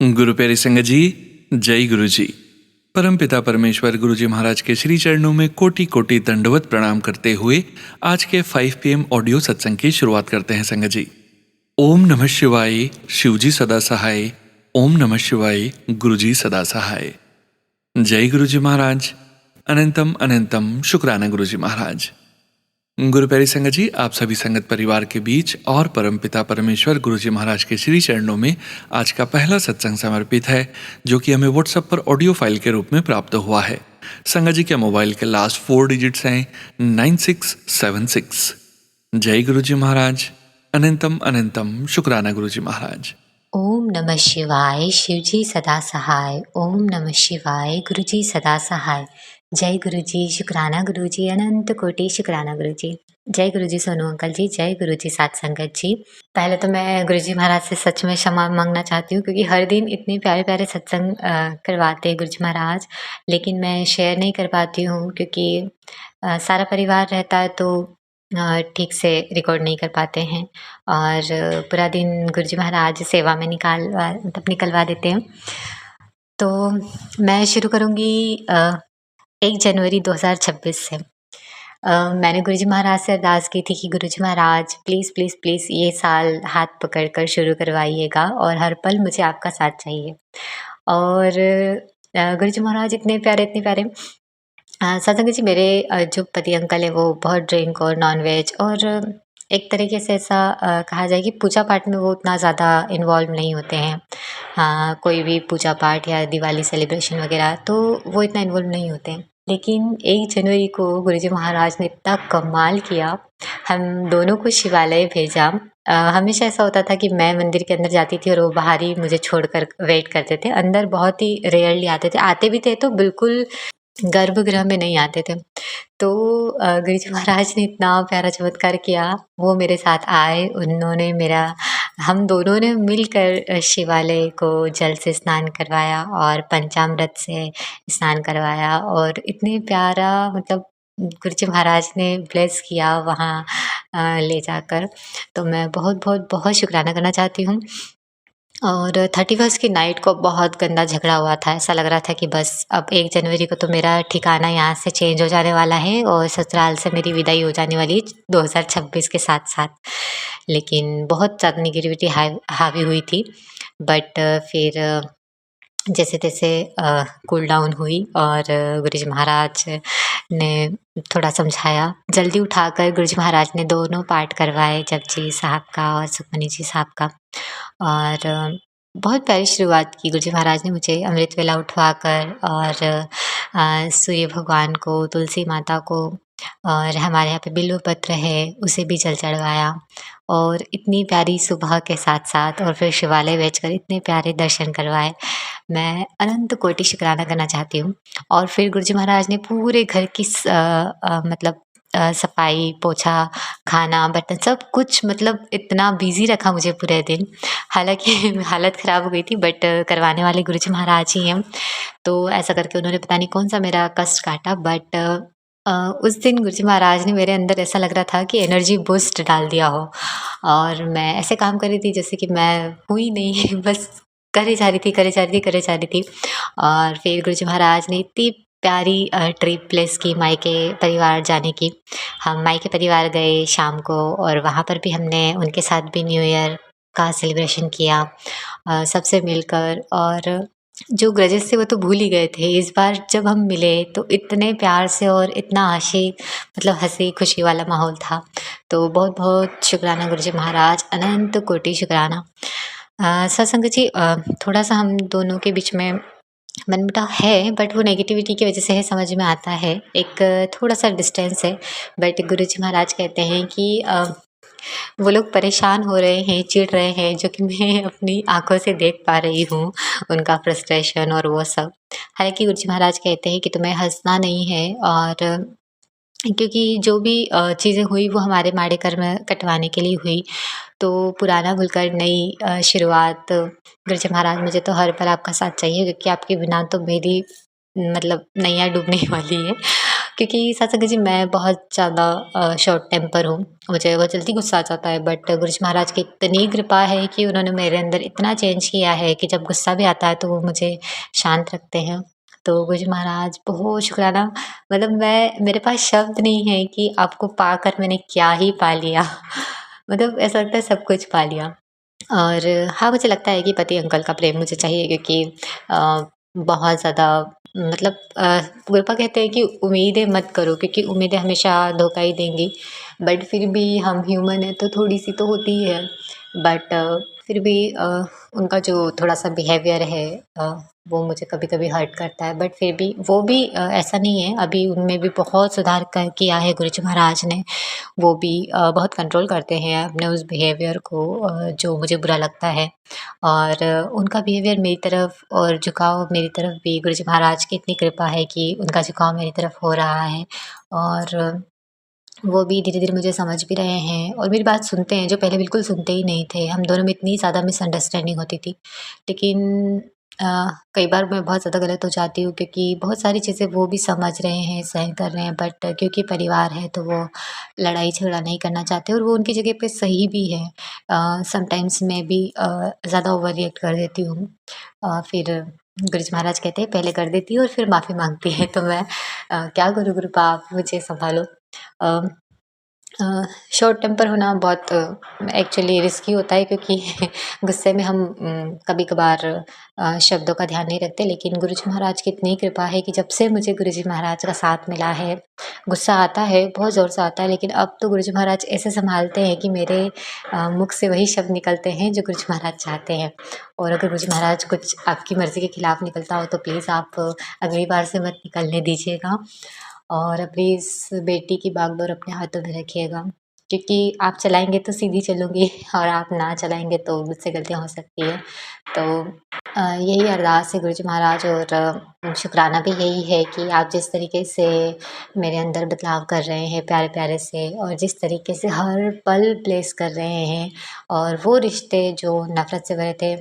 गुरु प्यारी संगत जी, जय गुरु जी। परमपिता परमेश्वर गुरु जी महाराज के श्री चरणों में कोटि कोटि दंडवत प्रणाम करते हुए आज के 5 PM ऑडियो सत्संग की शुरुआत करते हैं संगत जी। ओम नमः शिवाय, शिव जी सदा सहाय। ओम नमः शिवाय, गुरु जी सदा सहाय। जय गुरु जी महाराज। अनंतम अनंतम शुक्राना गुरु जी महाराज। गुरु प्यारी संगत जी, आप सभी संगत परिवार के बीच और परमपिता परमेश्वर गुरु जी महाराज के श्री चरणों में आज का पहला सत्संग समर्पित है, जो कि हमें व्हाट्सएप पर ऑडियो फाइल के रूप में प्राप्त हुआ है। संगत जी के मोबाइल के लास्ट 4 डिजिट्स हैं 9676। जय गुरु जी महाराज। अनंतम अनंतम शुक्राना गुरु जी महाराज। ओम नमः शिवाय, शिव जी सदा सहाय। ओम नमः शिवाय, गुरु जी सदा सहाय। जय गुरु जी, शुक्राना गुरु जी, अनंत कोटि शुक्राना गुरु जी। जय गुरु जी सोनू अंकल जी, जय गुरु जी साथ संगत जी। पहले तो मैं गुरु जी महाराज से सच में क्षमा मांगना चाहती हूँ, क्योंकि हर दिन इतने प्यारे प्यारे सत्संग करवाते हैं गुरु जी महाराज, लेकिन मैं शेयर नहीं कर पाती हूँ क्योंकि सारा परिवार रहता है तो ठीक से रिकॉर्ड नहीं कर पाते हैं और पूरा दिन गुरु जी महाराज सेवा में निकलवा देते हैं। तो मैं शुरू करूँगी 1 जनवरी 2026 से। मैंने गुरु जी महाराज से अरदास की थी कि गुरु जी महाराज प्लीज़ प्लीज़ प्लीज़ ये साल हाथ पकड़ कर शुरू करवाइएगा और हर पल मुझे आपका साथ चाहिए। और गुरु जी महाराज इतने प्यारे सत्संग जी, मेरे जो पति अंकल हैं वो बहुत ड्रिंक और नॉन-वेज और एक तरीके से ऐसा कहा जाए कि पूजा पाठ में वो उतना ज़्यादा इन्वॉल्व नहीं होते हैं। कोई भी पूजा पाठ या दिवाली सेलिब्रेशन वगैरह तो वो इतना इन्वॉल्व नहीं होते हैं। लेकिन 1 जनवरी को गुरुजी महाराज ने इतना कमाल किया, हम दोनों को शिवालय भेजा। हमेशा ऐसा होता था कि मैं मंदिर के अंदर जाती थी और वो बाहर ही मुझे छोड़कर वेट करते थे। अंदर बहुत ही रेयरली आते थे, आते भी थे तो बिल्कुल गर्भगृह में नहीं आते थे। तो गुरु जी महाराज ने इतना प्यारा चमत्कार किया, वो मेरे साथ आए, उन्होंने हम दोनों ने मिलकर शिवालय को जल से स्नान करवाया और पंचामृत से स्नान करवाया और इतने प्यारा मतलब गुरु जी महाराज ने ब्लेस किया वहाँ ले जाकर। तो मैं बहुत शुक्राना करना चाहती हूँ। और 31st की नाइट को बहुत गंदा झगड़ा हुआ था। ऐसा लग रहा था कि बस अब 1 जनवरी को तो मेरा ठिकाना यहाँ से चेंज हो जाने वाला है और ससुराल से मेरी विदाई हो जाने वाली है 2026 के साथ-साथ। लेकिन बहुत ज़्यादा नेगेटिविटी हावी हुई थी। बट फिर जैसे-तैसे कूल डाउन हुई और गुरु जी महाराज ने थोड़ा समझाया। जल्दी उठाकर गुरु जी महाराज ने दोनों पाठ करवाए, जपजी साहब का और सुखमनी जी साहब का। और बहुत प्यारी शुरुआत की गुरु जी महाराज ने मुझे अमृत वेला उठवाकर और सूर्य भगवान को, तुलसी माता को और हमारे यहाँ पे बिल्व पत्र है, उसे भी जल चढ़वाया और इतनी प्यारी सुबह के साथ-साथ और फिर शिवालय बैठकर इतने प्यारे दर्शन करवाए। मैं अनंत कोटि शुक्राना करना चाहती हूँ। और फिर गुरु जी महाराज ने पूरे घर की मतलब सफाई, पोछा, खाना, बर्तन सब कुछ मतलब इतना बिज़ी रखा मुझे पूरे दिन। हालाँकि हालत ख़राब हो गई थी बट करवाने वाले गुरु जी महाराज ही हैं। तो ऐसा करके उन्होंने पता नहीं कौन-सा मेरा कष्ट काटा बट उस दिन गुरु जी महाराज ने मेरे अंदर ऐसा लग रहा था कि एनर्जी बूस्ट डाल दिया हो और मैं ऐसे काम कर रही थी जैसे कि मैं हूँ ही नहीं बस करे जा रही थी। और फिर गुरु जी महाराज ने इतनी प्यारी ट्रिप प्लेस की मायके परिवार जाने की। हम मायके परिवार गए शाम को और वहाँ पर भी हमने उनके साथ भी न्यू ईयर का सेलिब्रेशन किया सबसे मिलकर। और जो ग्रजेस थे वो तो भूल ही गए थे। इस बार जब हम मिले तो इतने प्यार से और इतना हँसी खुशी वाला माहौल था। तो बहुत शुक्राना गुरु जी महाराज, अनंत कोटि शुक्राना। सत्संग जी, थोड़ा-सा हम दोनों के बीच में मनमुटाव है बट वो नेगेटिविटी की वजह से है, समझ में आता है। एक थोड़ा-सा डिस्टेंस है बट गुरु जी महाराज कहते हैं कि वो लोग परेशान हो रहे हैं, चिढ़ रहे हैं, जो कि मैं अपनी आँखों से देख पा रही हूँ, उनका फ्रस्ट्रेशन और वो सब। हालाँकि गुरु जी महाराज कहते हैं कि तुम्हें हँसना नहीं है और क्योंकि जो भी चीज़ें हुई वो हमारे माड़े कर्म कटवाने के लिए हुई। तो पुराना भूलकर नई शुरुआत। गुरु जी महाराज मुझे तो हर पल आपका साथ चाहिए क्योंकि आपके बिना तो मेरी मतलब नैया डूबने ही वाली है। क्योंकि सच संगत जी मैं बहुत ज़्यादा शॉर्ट टेम्पर हूँ, मुझे बहुत जल्दी गुस्सा आ जाता है बट गुरुजी महाराज की इतनी कृपा है कि उन्होंने मेरे अंदर इतना चेंज किया है कि जब गुस्सा भी आता है तो वो मुझे शांत रखते हैं। तो गुरुजी महाराज बहुत शुक्राना मतलब मैं मेरे पास शब्द नहीं है कि आपको पाकर मैंने क्या ही पा लिया। मतलब ऐसा लगता है सब कुछ पा लिया। और हाँ, मुझे लगता है कि पति अंकल का प्रेम मुझे चाहिए क्योंकि बहुत ज़्यादा मतलब पापा कहते हैं कि उम्मीदें मत करो क्योंकि उम्मीदें हमेशा धोखा ही देंगी। बट फिर भी हम ह्यूमन हैं तो थोड़ी-सी तो होती ही है। बट फिर भी उनका जो थोड़ा-सा बिहेवियर है वो मुझे कभी-कभी हर्ट करता है। बट फिर भी वो भी ऐसा नहीं है, अभी उनमें भी बहुत सुधार कर किया है गुरुजी महाराज ने। वो भी बहुत कंट्रोल करते हैं अपने उस बिहेवियर को जो मुझे बुरा लगता है और उनका बिहेवियर मेरी तरफ और झुकाव मेरी तरफ भी गुरुजी महाराज की इतनी कृपा है कि उनका झुकाव मेरी तरफ हो रहा है और वो भी धीरे-धीरे मुझे समझ भी रहे हैं और मेरी बात सुनते हैं, जो पहले बिल्कुल सुनते ही नहीं थे। हम दोनों में इतनी ज़्यादा मिसअंडरस्टैंडिंग होती थी। लेकिन अ, कई बार मैं बहुत ज़्यादा गलत हो जाती हूँ क्योंकि बहुत सारी चीज़ें वो भी समझ रहे हैं, सहन कर रहे हैं बट क्योंकि परिवार है तो वो लड़ाई-झगड़ा नहीं करना चाहते और वो उनकी जगह पे सही भी है। समटाइम्स मैं भी ज़्यादा ओवर रिएक्ट कर देती हूँ। फिर गुरुजी महाराज कहते हैं पहले कर देती है और फिर माफ़ी माँगती है तो मैं क्या करूँ गुरुपा आप मुझे सँभालो। अ अ, शॉर्ट टेम्पर होना बहुत एक्चुअली रिस्की होता है क्योंकि गुस्से में हम कभी-कभार शब्दों का ध्यान नहीं रखते लेकिन गुरुजी महाराज की इतनी कृपा है कि जब से मुझे गुरुजी महाराज का साथ मिला है, गुस्सा आता है, बहुत ज़ोर से आता है लेकिन अब तो गुरुजी महाराज ऐसे सँभालते हैं कि मेरे मुख से वही शब्द निकलते हैं जो गुरुजी महाराज चाहते हैं। और अगर गुरुजी महाराज कुछ आपकी मर्ज़ी के खिलाफ निकलता हो तो प्लीज़ आप अगली बार से मत निकलने दीजिएगा। और अपनी इस बेटी की बागडोर अपने हाथों में रखिएगा क्योंकि आप चलाएँगे तो सीधी चलूँगी और आप ना चलाएँगे तो मुझसे गलतियाँ हो सकती हैं। तो यही अरदास है गुरुजी महाराज और शुकराना भी यही है कि आप जिस तरीके से मेरे अंदर बदलाव कर रहे हैं प्यारे-प्यारे से और जिस तरीके से हर पल ब्लेस कर रहे हैं और वो रिश्ते जो नफ़रत से भरे थे,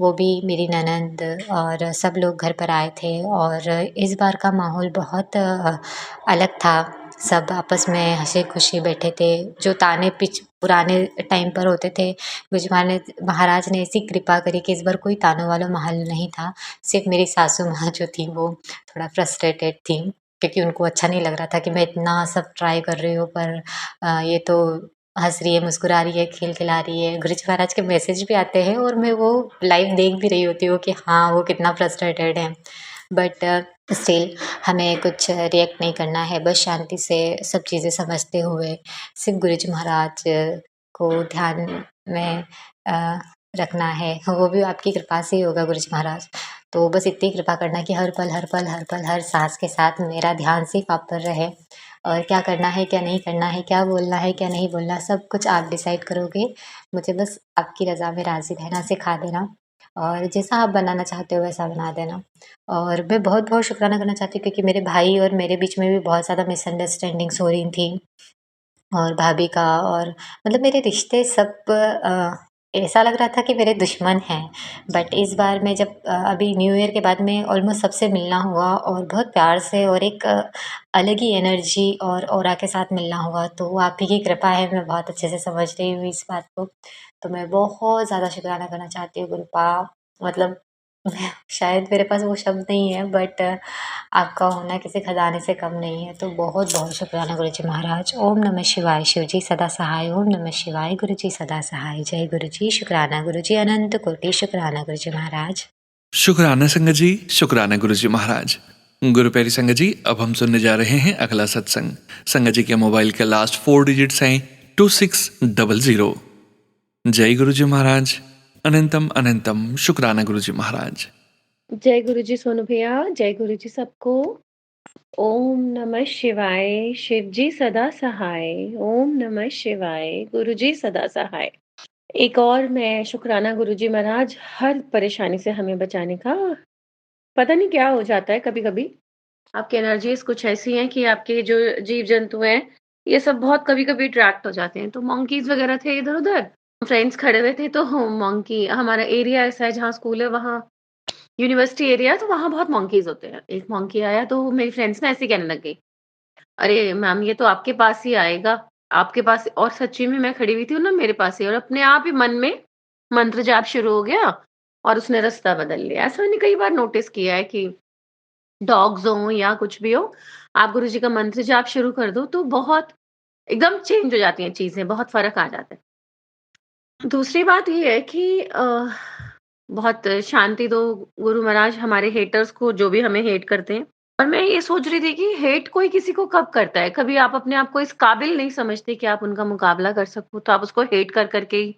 वो भी मेरी ननंद और सब लोग घर पर आए थे और इस बार का माहौल बहुत अलग था। सब आपस में हँसी-खुशी बैठे थे। जो ताने पुराने टाइम पर होते थे, मुझे महाराज ने ऐसी कृपा करी कि इस बार कोई तानों वाला माहौल नहीं था। सिर्फ़ मेरी सासू माँ जो थी वो थोड़ा फ्रस्ट्रेटेड थी क्योंकि उनको अच्छा नहीं लग रहा था कि मैं इतना सब ट्राई कर रही हूँ पर ये तो हँस रही है, मुस्कुरा रही है, खेल-खिला रही है। गुरुजी महाराज के मैसेज भी आते हैं और मैं वो लाइव देख भी रही होती हूँ कि हाँ, वो कितना फ्रस्ट्रेटेड है। बट स्टिल हमें कुछ रिएक्ट नहीं करना है, बस शांति से सब चीज़ें समझते हुए सिर्फ़ गुरुजी महाराज को ध्यान में रखना है। वो भी आपकी कृपा से ही होगा गुरुजी महाराज। तो बस इतनी कृपा करना कि हर पल, हर पल, हर पल, हर साँस के साथ मेरा ध्यान सिर्फ़ आप पर रहे और क्या करना है, क्या नहीं करना है, क्या बोलना है, क्या नहीं बोलना, सब कुछ आप डिसाइड करोगे। मुझे बस आपकी रज़ा में राज़ी रहना सिखा देना और जैसा आप बनाना चाहते हो वैसा बना देना। और मैं बहुत-बहुत शुकराना करना चाहती हूँ क्योंकि मेरे भाई और मेरे बीच में भी बहुत ज़्यादा मिसअंडरस्टैंडिंग्स हो रही थी और भाभी का और मतलब मेरे रिश्ते सब ऐसा लग रहा था कि मेरे दुश्मन हैं। बट इस बार मैं जब अभी न्यू ईयर के बाद में ऑलमोस्ट सबसे मिलना हुआ और बहुत प्यार से और एक अलग ही एनर्जी और ऑरा के साथ मिलना हुआ, तो वो आप ही की कृपा है, मैं बहुत अच्छे से समझ रही हूँ इस बात को। तो मैं बहुत ज़्यादा शुकराना करना चाहती हूँ गुरुपा मतलब शायद मेरे पास वो शब्द नहीं है बट आपका होना किसी खजाने से कम नहीं है, तो बहुत-बहुत शुकराना गुरुजी महाराज। ओम नमः शिवाय, शिव जी सदा सहाय। ओम नमः शिवाय, गुरु जी सदा सहाय। जय गुरु जी, शुकराना गुरु जी, अनंत कोटि शुकराना गुरुजी महाराज। शुक्राना संगत जी, शुक्राना गुरु जी महाराज। गुरु प्यारी संगत जी, अब हम सुनने जा रहे हैं अगला सत्संग। संगत जी के मोबाइल के लास्ट 4 डिजिट्स हैं 2600। जय गुरु जी महाराज। अनंतम अनंतम शुक्राना गुरु जी महाराज। जय गुरु जी सोनू भैया, जय गुरु जी सबको। ओम नमः शिवाय, शिव जी सदा सहाय। ओम नमः शिवाय, गुरु जी सदा सहाय। एक और मैं शुक्राना गुरु जी महाराज हर परेशानी से हमें बचाने का। पता नहीं क्या हो जाता है कभी-कभी। आपकी एनर्जीज़ कुछ ऐसी हैं कि आपके जो जीव-जंतु हैं, ये सब बहुत कभी-कभी अट्रैक्ट हो जाते हैं। तो मंकीज़ वगैरह थे इधर-उधर, फ्रेंड्स खड़े हुए थे तो मंकी हमारा एरिया ऐसा है जहाँ स्कूल है वहाँ यूनिवर्सिटी एरिया है तो वहाँ बहुत मंकीज़ होते हैं। एक मंकी आया तो मेरी फ्रेंड्स ना ऐसे ही कहने लग गई, अरे मैम ये तो आपके पास ही आएगा, आपके पास और सच्ची में मैं खड़ी हुई थी ना मेरे पास ही और अपने आप ही मन में मंत्र जाप शुरू हो गया और उसने रास्ता बदल लिया। ऐसा मैंने कई बार नोटिस किया है कि डॉग्स हों या कुछ भी हो, आप गुरुजी का मंत्र जाप शुरू कर दो तो बहुत एकदम चेंज हो जाती हैं चीज़ें, बहुत फ़र्क आ जाता है। दूसरी बात ये है कि बहुत शांति दो गुरु महाराज हमारे हेटर्स को जो भी हमें हेट करते हैं। और मैं ये सोच रही थी कि हेट कोई किसी को कब करता है? कभी आप अपने आप को इस काबिल नहीं समझते कि आप उनका मुकाबला कर सको, तो आप उसको हेट कर के ही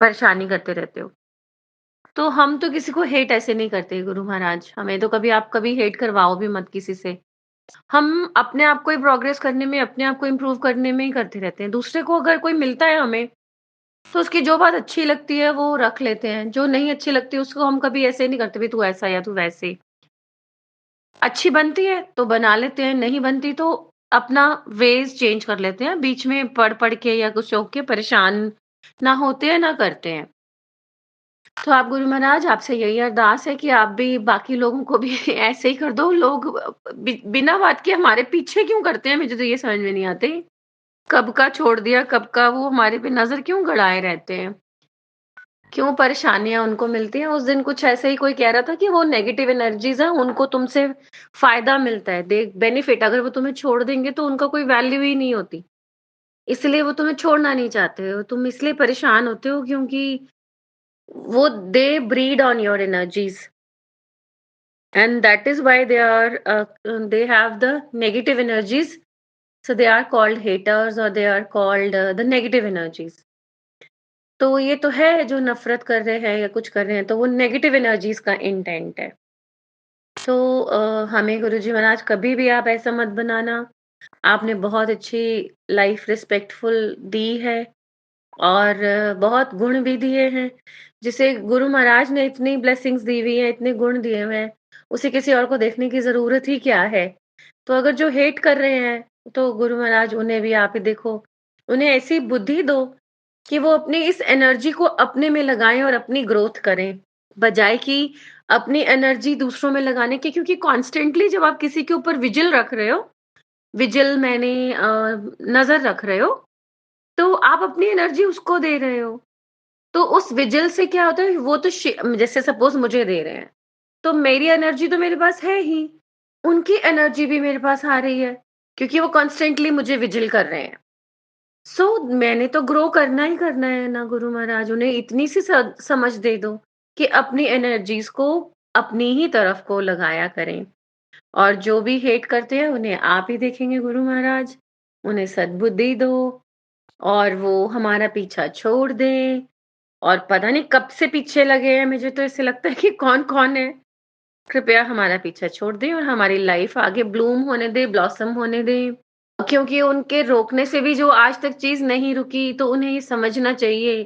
परेशानी करते रहते हो। तो हम तो किसी को हेट ऐसे नहीं करते गुरु महाराज, हमें तो कभी आप कभी हेट करवाओ भी मत किसी से। हम अपने आप को ही प्रोग्रेस करने में, अपने आप को इम्प्रूव करने में ही करते रहते हैं। दूसरे को अगर कोई मिलता है हमें, तो उसकी जो बात अच्छी लगती है वो रख लेते हैं, जो नहीं अच्छी लगती उसको हम कभी ऐसे नहीं करते, भई तू ऐसा या तू वैसे। अच्छी बनती है तो बना लेते हैं, नहीं बनती तो अपना वेज़ चेंज कर लेते हैं, बीच में पढ़ के या कुछ हो के परेशान ना होते हैं, ना करते हैं। तो आप गुरु महाराज आपसे यही अरदास है कि आप भी बाकी लोगों को भी ऐसे ही कर दो। लोग बिना बात के हमारे पीछे क्यों करते हैं, मुझे तो ये समझ में नहीं आती। कब का छोड़ दिया, कब का वो हमारे पे नज़र क्यों गड़ाए रहते हैं? क्यों परेशानियाँ उनको मिलती हैं? उस दिन कुछ ऐसे ही कोई कह रहा था कि वो नेगेटिव एनर्जीज़ हैं, उनको तुमसे फ़ायदा मिलता है, दे बेनिफिट अगर वो तुम्हें छोड़ देंगे तो उनका कोई वैल्यू ही नहीं होती। इसलिए वो तुम्हें छोड़ना नहीं चाहते हो, तुम इसलिए परेशान होते हो क्योंकि वो they breed on your energies and that is why they have the negative energies, so they are called haters or they are called the negative energies. तो ये तो है जो नफ़रत कर रहे हैं या कुछ कर रहे हैं, तो वो नेगेटिव एनर्जीज़ का इंटेंट है। तो हमें गुरुजी महाराज कभी भी आप ऐसा मत बनाना। आपने बहुत अच्छी लाइफ़ रिस्पेक्टफुल दी है और बहुत गुण भी दिए हैं। जिसे गुरु महाराज ने इतनी ब्लेसिंग्स दी हुई हैं, इतने गुण दिए हुए हैं, उसे किसी और को देखने की ज़रूरत ही क्या है? तो अगर जो हेट कर रहे हैं, तो गुरु महाराज उन्हें भी आप ही देखो। उन्हें ऐसी बुद्धि दो कि वो अपनी इस एनर्जी को अपने में लगाएँ और अपनी ग्रोथ करें, बजाए कि अपनी एनर्जी दूसरों में लगाने की क्योंकि कॉन्स्टेंटली जब आप किसी के ऊपर विजिल रख रहे हो, विजिल मैंने नज़र रख रहे हो, तो आप अपनी एनर्जी उसको दे रहे हो। तो उस विजिल से क्या होता है वो तो जैसे सपोज़ मुझे दे रहे हैं, तो मेरी एनर्जी तो मेरे पास है ही, उनकी एनर्जी भी मेरे पास आ रही है, क्योंकि वो कॉन्स्टेंटली मुझे विजिल कर रहे हैं। मैंने तो ग्रो करना ही करना है ना गुरु महाराज, उन्हें इतनी सी समझ दे दो कि अपनी एनर्जीज़ को अपनी ही तरफ को लगाया करें और जो भी हेट करते हैं उन्हें आप ही देखेंगे गुरु महाराज, उन्हें सद्बुद्धि दो और वो हमारा पीछा छोड़ दें और पता नहीं कब से पीछे लगे हैं, मुझे तो ऐसे लगता है कि कौन-कौन है। कृपया हमारा पीछा छोड़ दें और हमारी लाइफ़ आगे ब्लूम होने दें, ब्लॉसम होने दें। क्योंकि उनके रोकने से भी जो आज तक चीज़ नहीं रुकी, तो उन्हें ये समझना चाहिए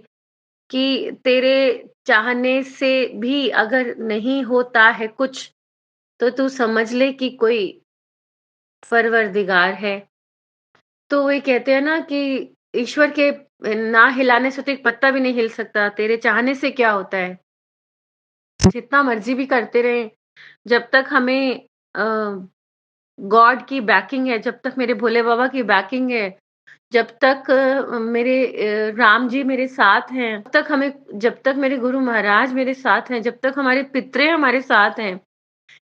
कि तेरे चाहने से भी अगर नहीं होता है कुछ, तो तू समझ ले कि कोई परवरदिगार है। तो वही कहते हैं ना कि ईश्वर के ना हिलाने से तो एक पत्ता भी नहीं हिल सकता, तेरे चाहने से क्या होता है? जितना मर्ज़ी भी करते रहें, जब तक हमें गॉड की बैकिंग है, जब तक मेरे भोले बाबा की बैकिंग है, जब तक मेरे राम जी मेरे साथ हैं, जब तक मेरे गुरु महाराज मेरे साथ हैं, जब तक हमारे पितरे हमारे साथ हैं,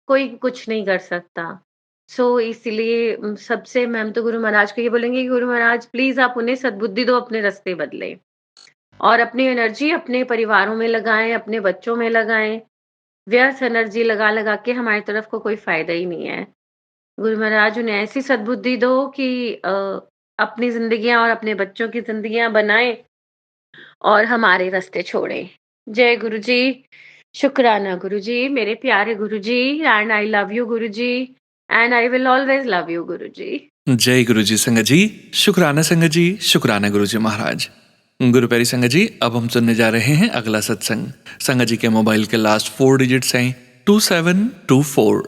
कोई कुछ नहीं कर सकता। इसलिए सबसे मैम तो गुरु महाराज को ये बोलेंगे कि गुरु महाराज प्लीज़ आप उन्हें सद्बुद्धि दो, अपने रास्ते बदलें और अपनी एनर्जी अपने परिवारों में लगाएँ, अपने बच्चों में लगाएँ। व्यर्थ एनर्जी लगा-लगा के हमारी तरफ को कोई फ़ायदा ही नहीं है। गुरु महाराज उन्हें ऐसी सद्बुद्धि दो कि अपनी ज़िंदगियाँ और अपने बच्चों की ज़िंदगियाँ बनाएँ और हमारे रास्ते छोड़ें। जय गुरुजी, शुक्राना गुरुजी, मेरे प्यारे Guruji and I love you Guruji and I will always love you Guruji. जय गुरु जी संगत जी, शुक्राना संगत जी, शुक्राना गुरु जी महाराज। गुरु प्यारी संगत जी, अब हम सुनने जा रहे हैं अगला सत्संग। संगत जी के मोबाइल के लास्ट 4 डिजिट्स हैं 2724।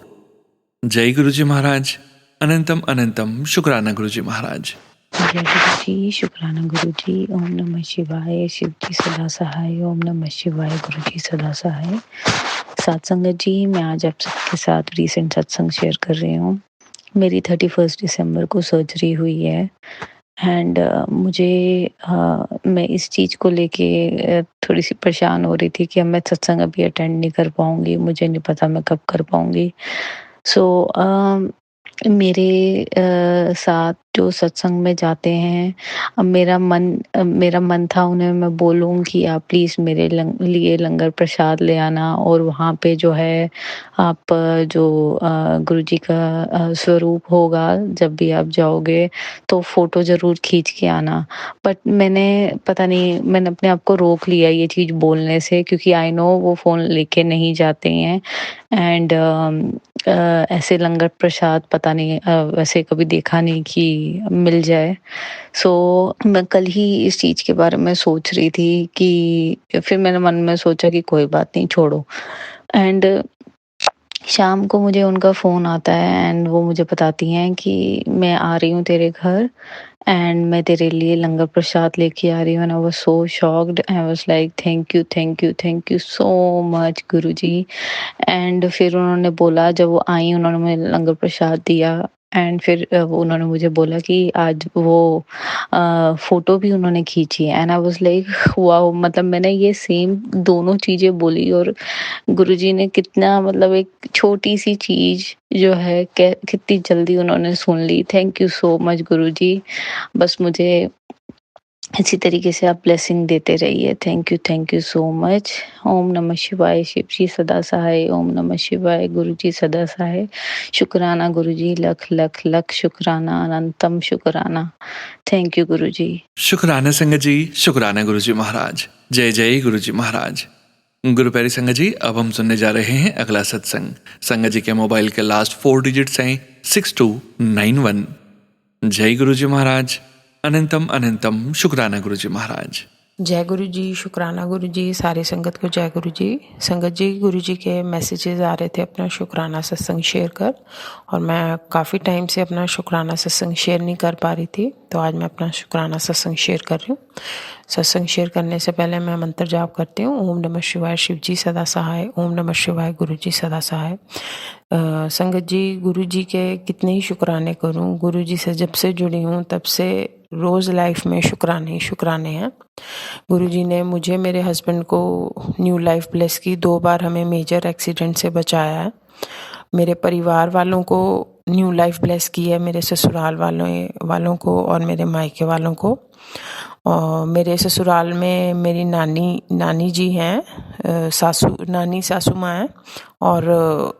जय गुरु जी महाराज, अनंतम अनंतम शुक्राना गुरु जी महाराज। जय गुरु जी, शुक्राना गुरु जी। ओम नमः शिवाय, शिव जी सदा सहाय। ओम नमः शिवाय, गुरु जी सदा सहाय। सात संगत जी, मैं आज आप सबके साथ रीसेंट सत्संग शेयर कर रही हूँ। मेरी 31 दिसंबर को सर्जरी हुई है एंड मैं इस चीज़ को लेके थोड़ी सी परेशान हो रही थी कि अब मैं सत्संग अभी अटेंड नहीं कर पाऊंगी, मुझे नहीं पता मैं कब कर पाऊंगी। सो मेरे साथ जो सत्संग में जाते हैं, अब मेरा मन था उन्हें मैं बोलूँ कि आप प्लीज़ मेरे लिए लंगर प्रसाद ले आना और वहाँ पे जो है आप गुरु जी का स्वरूप होगा, जब भी आप जाओगे तो फ़ोटो ज़रूर खींच के आना। बट मैंने अपने आप को रोक लिया ये चीज़ बोलने से, क्योंकि आई नो वो फ़ोन लेके नहीं जाते हैं एंड ऐसे लंगर प्रसाद पता नहीं वैसे कभी देखा नहीं कि मिल जाए। सो मैं कल ही इस चीज़ के बारे में सोच रही थी कि फिर मैंने मन में सोचा कि कोई बात नहीं, छोड़ो। एंड शाम को मुझे उनका फ़ोन आता है एंड वो मुझे बताती हैं कि मैं आ रही हूँ तेरे घर एंड मैं तेरे लिए लंगर प्रसाद लेके आ रही हूँ। And I was so shocked, I was like thank you so much Guruji. And फिर उन्होंने बोला, जब वो आई उन्होंने मुझे लंगर प्रसाद दिया एंड फिर उन्होंने मुझे बोला कि आज वो फ़ोटो भी उन्होंने खींची है and I was like wow! मतलब मैंने ये सेम दोनों चीज़ें बोली और गुरुजी ने कितना, मतलब एक छोटी-सी चीज़ जो है कै कितनी जल्दी उन्होंने सुन ली। Thank you so much Guruji. बस मुझे इसी तरीके से आप ब्लेसिंग देते रहिए। Thank you so much. ओम नमः शिवाय, शिव जी सदा सहाय। ओम नमः शिवाय, गुरु जी सदा सहाय। शुक्राना गुरुजी, लख लख लख शुक्राना, अनंतम शुक्राना। थैंक यू गुरुजी। शुक्राना संगत जी, शुक्राना गुरु जी महाराज। जय जय गुरु जी महाराज। गुरु प्यारी संगत जी, अब हम सुनने जा रहे हैं अगला सत्संग। संगत जी के मोबाइल के लास्ट 4 डिजिट्स हैं 6291। जय गुरु जी महाराज। अनंतम अनंतम शुक्राना गुरु जी महाराज। जय गुरु जी, शुक्राना गुरु जी, सारी संगत को जय गुरु जी। संगत जी, गुरु जी के मैसेजेस आ रहे थे अपना शुक्राना सत्संग शेयर कर, और मैं काफ़ी टाइम से अपना शुक्राना सत्संग शेयर नहीं कर पा रही थी, तो आज मैं अपना शुक्राना सत्संग शेयर कर रही हूँ। सत्संग शेयर करने से पहले मैं मंत्र जाप करती हूँ। ओम नमः शिवाय, शिव जी सदा सहाय। ओम नमः शिवाय, गुरु जी सदा सहाय। संगत जी, गुरु जी के कितने ही शुक्राने करूँ। गुरु जी से जब से जुड़ी हूँ तब से रोज़ लाइफ में शुक्राने ही शुक्राने हैं। गुरु जी ने मुझे, मेरे हस्बैंड को न्यू लाइफ ब्लेस की। 2 बार हमें मेजर एक्सीडेंट से बचाया है। मेरे परिवार वालों को न्यू लाइफ ब्लेस की है, मेरे ससुराल वालों को और मेरे मायके वालों को। और मेरे ससुराल में मेरी नानी जी हैं, नानी सासू माँ हैं, और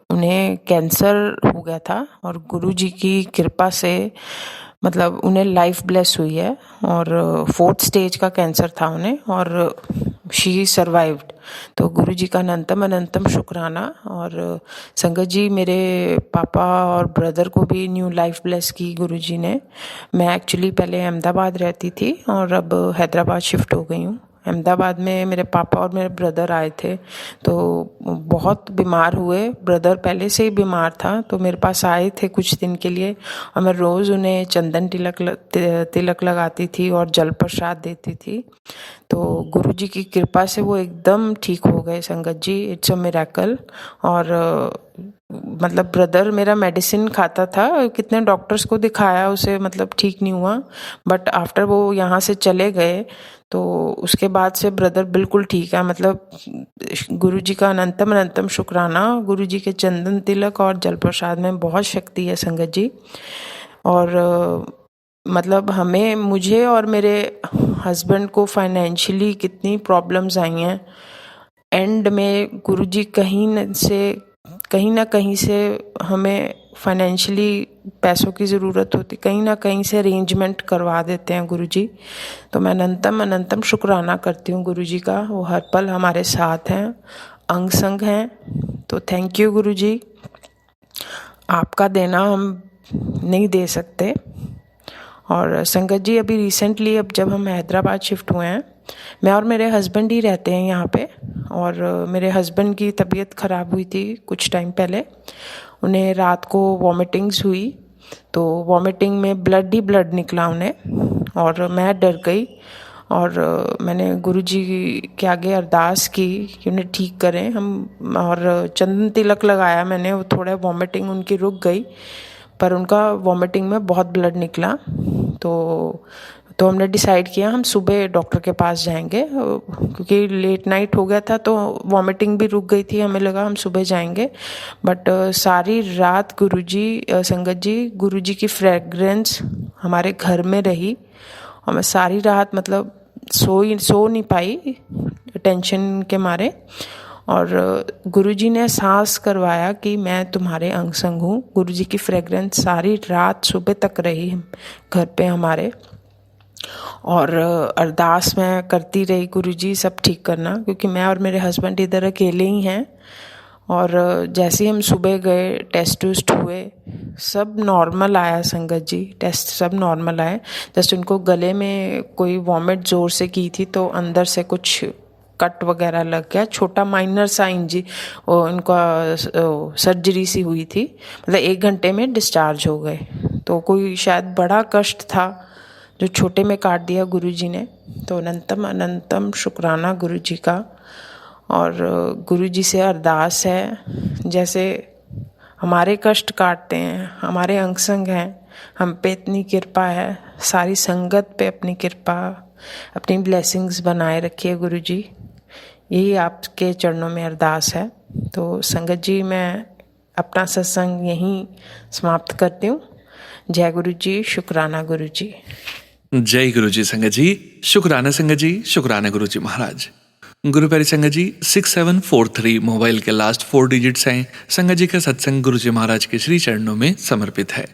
उन्हें कैंसर हो गया था, और गुरु जी की कृपा से मतलब उन्हें लाइफ ब्लेस हुई है, और 4th स्टेज का कैंसर था उन्हें, और शी सर्वाइव्ड। तो गुरु जी का अनंतम अनंतम शुक्राना। और संगत जी, मेरे पापा और ब्रदर को भी न्यू लाइफ ब्लेस की गुरु जी ने। मैं एक्चुअली पहले अहमदाबाद रहती थी और अब हैदराबाद शिफ्ट हो गई हूँ। अहमदाबाद में मेरे पापा और मेरे ब्रदर आए थे, तो बहुत बीमार हुए। ब्रदर पहले से ही बीमार था, तो मेरे पास आए थे कुछ दिन के लिए, और मैं रोज़ उन्हें चंदन तिलक लगाती थी और जल प्रसाद देती थी। तो गुरु जी की कृपा से वो एकदम ठीक हो गए। संगत जी, इट्स अ मिरेकल। और मतलब ब्रदर मेरा मेडिसिन खाता था, कितने डॉक्टर्स को दिखाया, उसे मतलब ठीक नहीं हुआ। बट आफ्टर वो यहाँ से चले गए तो उसके बाद से ब्रदर बिल्कुल ठीक है। मतलब गुरु जी का अनंतम अनंतम शुक्राना। गुरु जी के चंदन तिलक और जल प्रसाद में बहुत शक्ति है संगत जी। और मतलब मुझे और मेरे हस्बैंड को फाइनेंशियली कितनी प्रॉब्लम्स आई हैं। एंड में गुरु जी कहीं ना कहीं से हमें फाइनेंशियली पैसों की ज़रूरत होती, कहीं ना कहीं से अरेंजमेंट करवा देते हैं गुरु जी। तो मैं अनंतम अनंतम शुक्राना करती हूँ गुरु जी का। वो हर पल हमारे साथ हैं, अंग संग हैं। तो थैंक यू गुरु जी। आपका देना हम नहीं दे सकते। और संगत जी, अभी रिसेंटली अब जब हम हैदराबाद शिफ्ट हुए हैं, मैं और मेरे हस्बैंड ही रहते हैं यहाँ पे, और मेरे हस्बैंड की तबीयत ख़राब हुई थी कुछ टाइम पहले। उन्हें रात को वॉमिटिंग्स हुई, तो वॉमिटिंग में ब्लड ही ब्लड निकला उन्हें, और मैं डर गई। और मैंने गुरु जी के आगे अरदास की कि उन्हें ठीक करें हम, और चंदन तिलक लगाया मैंने। वो थोड़ा वॉमिटिंग उनकी रुक गई, पर उनका वॉमिटिंग में बहुत ब्लड निकला। तो हमने डिसाइड किया हम सुबह डॉक्टर के पास जाएंगे, क्योंकि लेट नाइट हो गया था तो वॉमिटिंग भी रुक गई थी। हमें लगा हम सुबह जाएंगे, बट सारी रात संगत जी गुरुजी की फ्रेग्रेंस हमारे घर में रही और मैं सारी रात मतलब सो नहीं पाई टेंशन के मारे। और गुरुजी ने एहसास करवाया कि मैं तुम्हारे अंग संग हूँ। गुरुजी की फ्रेग्रेंस सारी रात सुबह तक रही घर पे हमारे, और अरदास मैं करती रही गुरुजी सब ठीक करना, क्योंकि मैं और मेरे हस्बैंड इधर अकेले ही हैं। और जैसे ही हम सुबह गए टेस्ट वेस्ट हुए, सब नॉर्मल आया संगत जी, टेस्ट सब नॉर्मल आए। जैसे उनको गले में कोई वॉमिट ज़ोर से की थी तो अंदर से कुछ कट वगैरह लग गया, छोटा माइनर सा उनका सर्जरी सी हुई थी, मतलब 1 घंटे में डिस्चार्ज हो गए। तो कोई शायद बड़ा कष्ट था जो छोटे में काट दिया गुरुजी ने। तो अनंतम अनंतम शुक्राना गुरुजी का। और गुरुजी से अरदास है, जैसे हमारे कष्ट काटते हैं, हमारे अंग संग हैं, हम पे इतनी कृपा है, सारी संगत पे अपनी कृपा, अपनी ब्लेसिंग्स बनाए रखिए गुरुजी। यही आपके चरणों में अरदास है। तो संगत जी मैं अपना सत्संग यहीं समाप्त करती हूँ। जय गुरु जी, शुक्राना गुरु जी। जय गुरु जी संगत जी, शुक्राना संगत जी, शुक्राना गुरु जी महाराज। गुरु प्यारी संगत जी 6743 मोबाइल के लास्ट 4 डिजिट्स हैं। संगत जी का सत्संग गुरु जी महाराज के श्री चरणों में समर्पित है।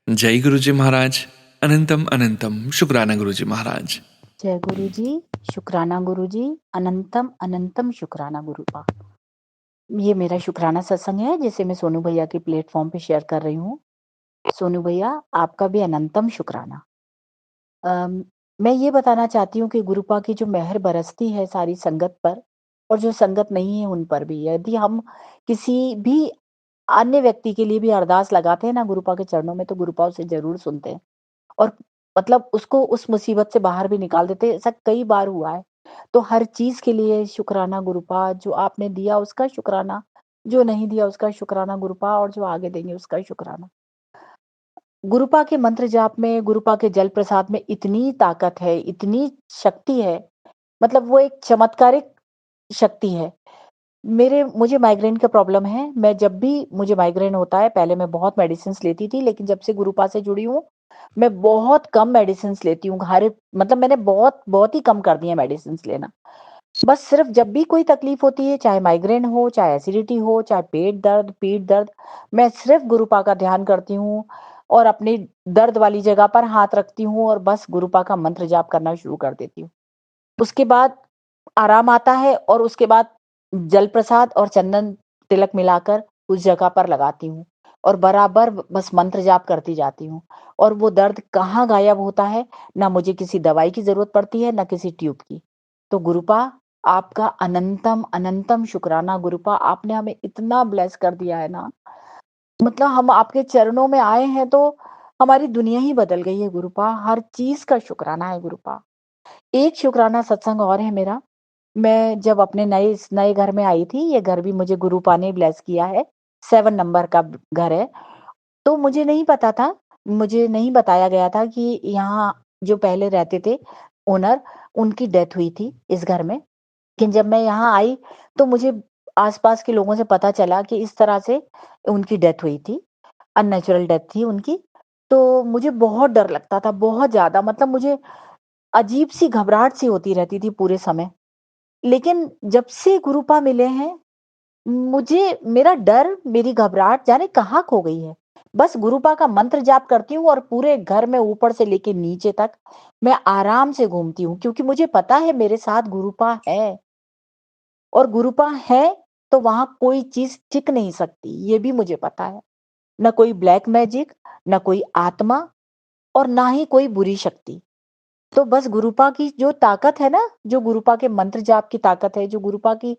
जय गुरु जी महाराज, अनंतम अनंतम शुक्राना गुरु जी महाराज। जय गुरु जी, शुक्राना गुरु जी, अनंतम अनंतम शुक्राना गुरु का। ये मेरा शुक्राना सत्संग है जिसे मैं सोनू भैया के प्लेटफॉर्म पे शेयर कर रही हूँ। सोनू भैया आपका भी अनंतम शुक्राना। मैं ये बताना चाहती हूँ कि गुरुपा की जो मेहर बरसती है सारी संगत पर, और जो संगत नहीं है उन पर भी, यदि हम किसी भी अन्य व्यक्ति के लिए भी अरदास लगाते हैं ना गुरुपा के चरणों में, तो गुरुपा उसे जरूर सुनते हैं और मतलब उसको उस मुसीबत से बाहर भी निकाल देते हैं। ऐसा कई बार हुआ है। तो हर चीज के लिए शुक्राना गुरुपा, जो आपने दिया उसका शुक्राना, जो नहीं दिया उसका शुक्राना गुरुपा, और जो आगे देंगे उसका शुक्राना। गुरुपा के मंत्र जाप में, गुरुपा के जल प्रसाद में इतनी ताकत है, इतनी शक्ति है, मतलब वो एक चमत्कारिक शक्ति है। मुझे माइग्रेन का प्रॉब्लम है। मैं जब भी मुझे माइग्रेन होता है, पहले मैं बहुत मेडिसिन्स लेती थी, लेकिन जब से गुरुपा से जुड़ी हूँ, मैं बहुत कम मेडिसिन्स लेती हूँ। मतलब मैंने बहुत बहुत ही कम कर दिया मेडिसिन्स लेना। बस सिर्फ जब भी कोई तकलीफ होती है, चाहे माइग्रेन हो, चाहे एसिडिटी हो, चाहे पीठ दर्द, मैं सिर्फ गुरुपा का ध्यान करती हूँ और अपनी दर्द वाली जगह पर हाथ रखती हूँ और बस गुरुपा का मंत्र जाप करना शुरू कर देती हूँ। उसके बाद आराम आता है और उसके बाद जल प्रसाद और चंदन तिलक मिलाकर उस जगह पर लगाती हूँ और बराबर बस मंत्र जाप करती जाती हूँ। और वो दर्द कहाँ गायब होता है, ना मुझे किसी दवाई की जरूरत पड़ती है, ना किसी ट्यूब की। तो गुरुपा आपका अनंतम अनंतम शुक्राना। गुरुपा आपने हमें इतना ब्लेस कर दिया है ना, मतलब हम आपके चरणों में आए हैं तो हमारी दुनिया ही बदल गई है गुरुपा। हर चीज का शुक्राना है गुरुपा। एक शुक्राना सत्संग और है मेरा। मैं जब अपने इस नए घर में आई थी, ये घर भी मुझे गुरुपा ने ब्लेस किया है। 7 नंबर का घर है। तो मुझे नहीं पता था, मुझे नहीं बताया गया था कि यहाँ जो पहले रहते थे ओनर, उनकी डेथ हुई थी इस घर में। लेकिन जब मैं यहाँ आई तो मुझे आसपास के लोगों से पता चला कि इस तरह से उनकी डेथ हुई थी, अननेचुरल डेथ थी उनकी। तो मुझे बहुत डर लगता था, बहुत ज्यादा, मतलब मुझे अजीब सी घबराहट सी होती रहती थी पूरे समय। लेकिन जब से गुरुपा मिले हैं, मुझे मेरा डर, मेरी घबराहट जाने कहाँ खो गई है। बस गुरुपा का मंत्र जाप करती हूँ और पूरे घर में ऊपर से लेके नीचे तक मैं आराम से घूमती हूँ, क्योंकि मुझे पता है मेरे साथ गुरुपा है। और गुरुपा है तो वहां कोई चीज टिक नहीं सकती, ये भी मुझे पता है। न कोई ब्लैक मैजिक, न कोई आत्मा, और ना ही कोई बुरी शक्ति। तो बस गुरुपा की जो ताकत है ना, जो गुरुपा के मंत्र जाप की ताकत है, जो गुरुपा की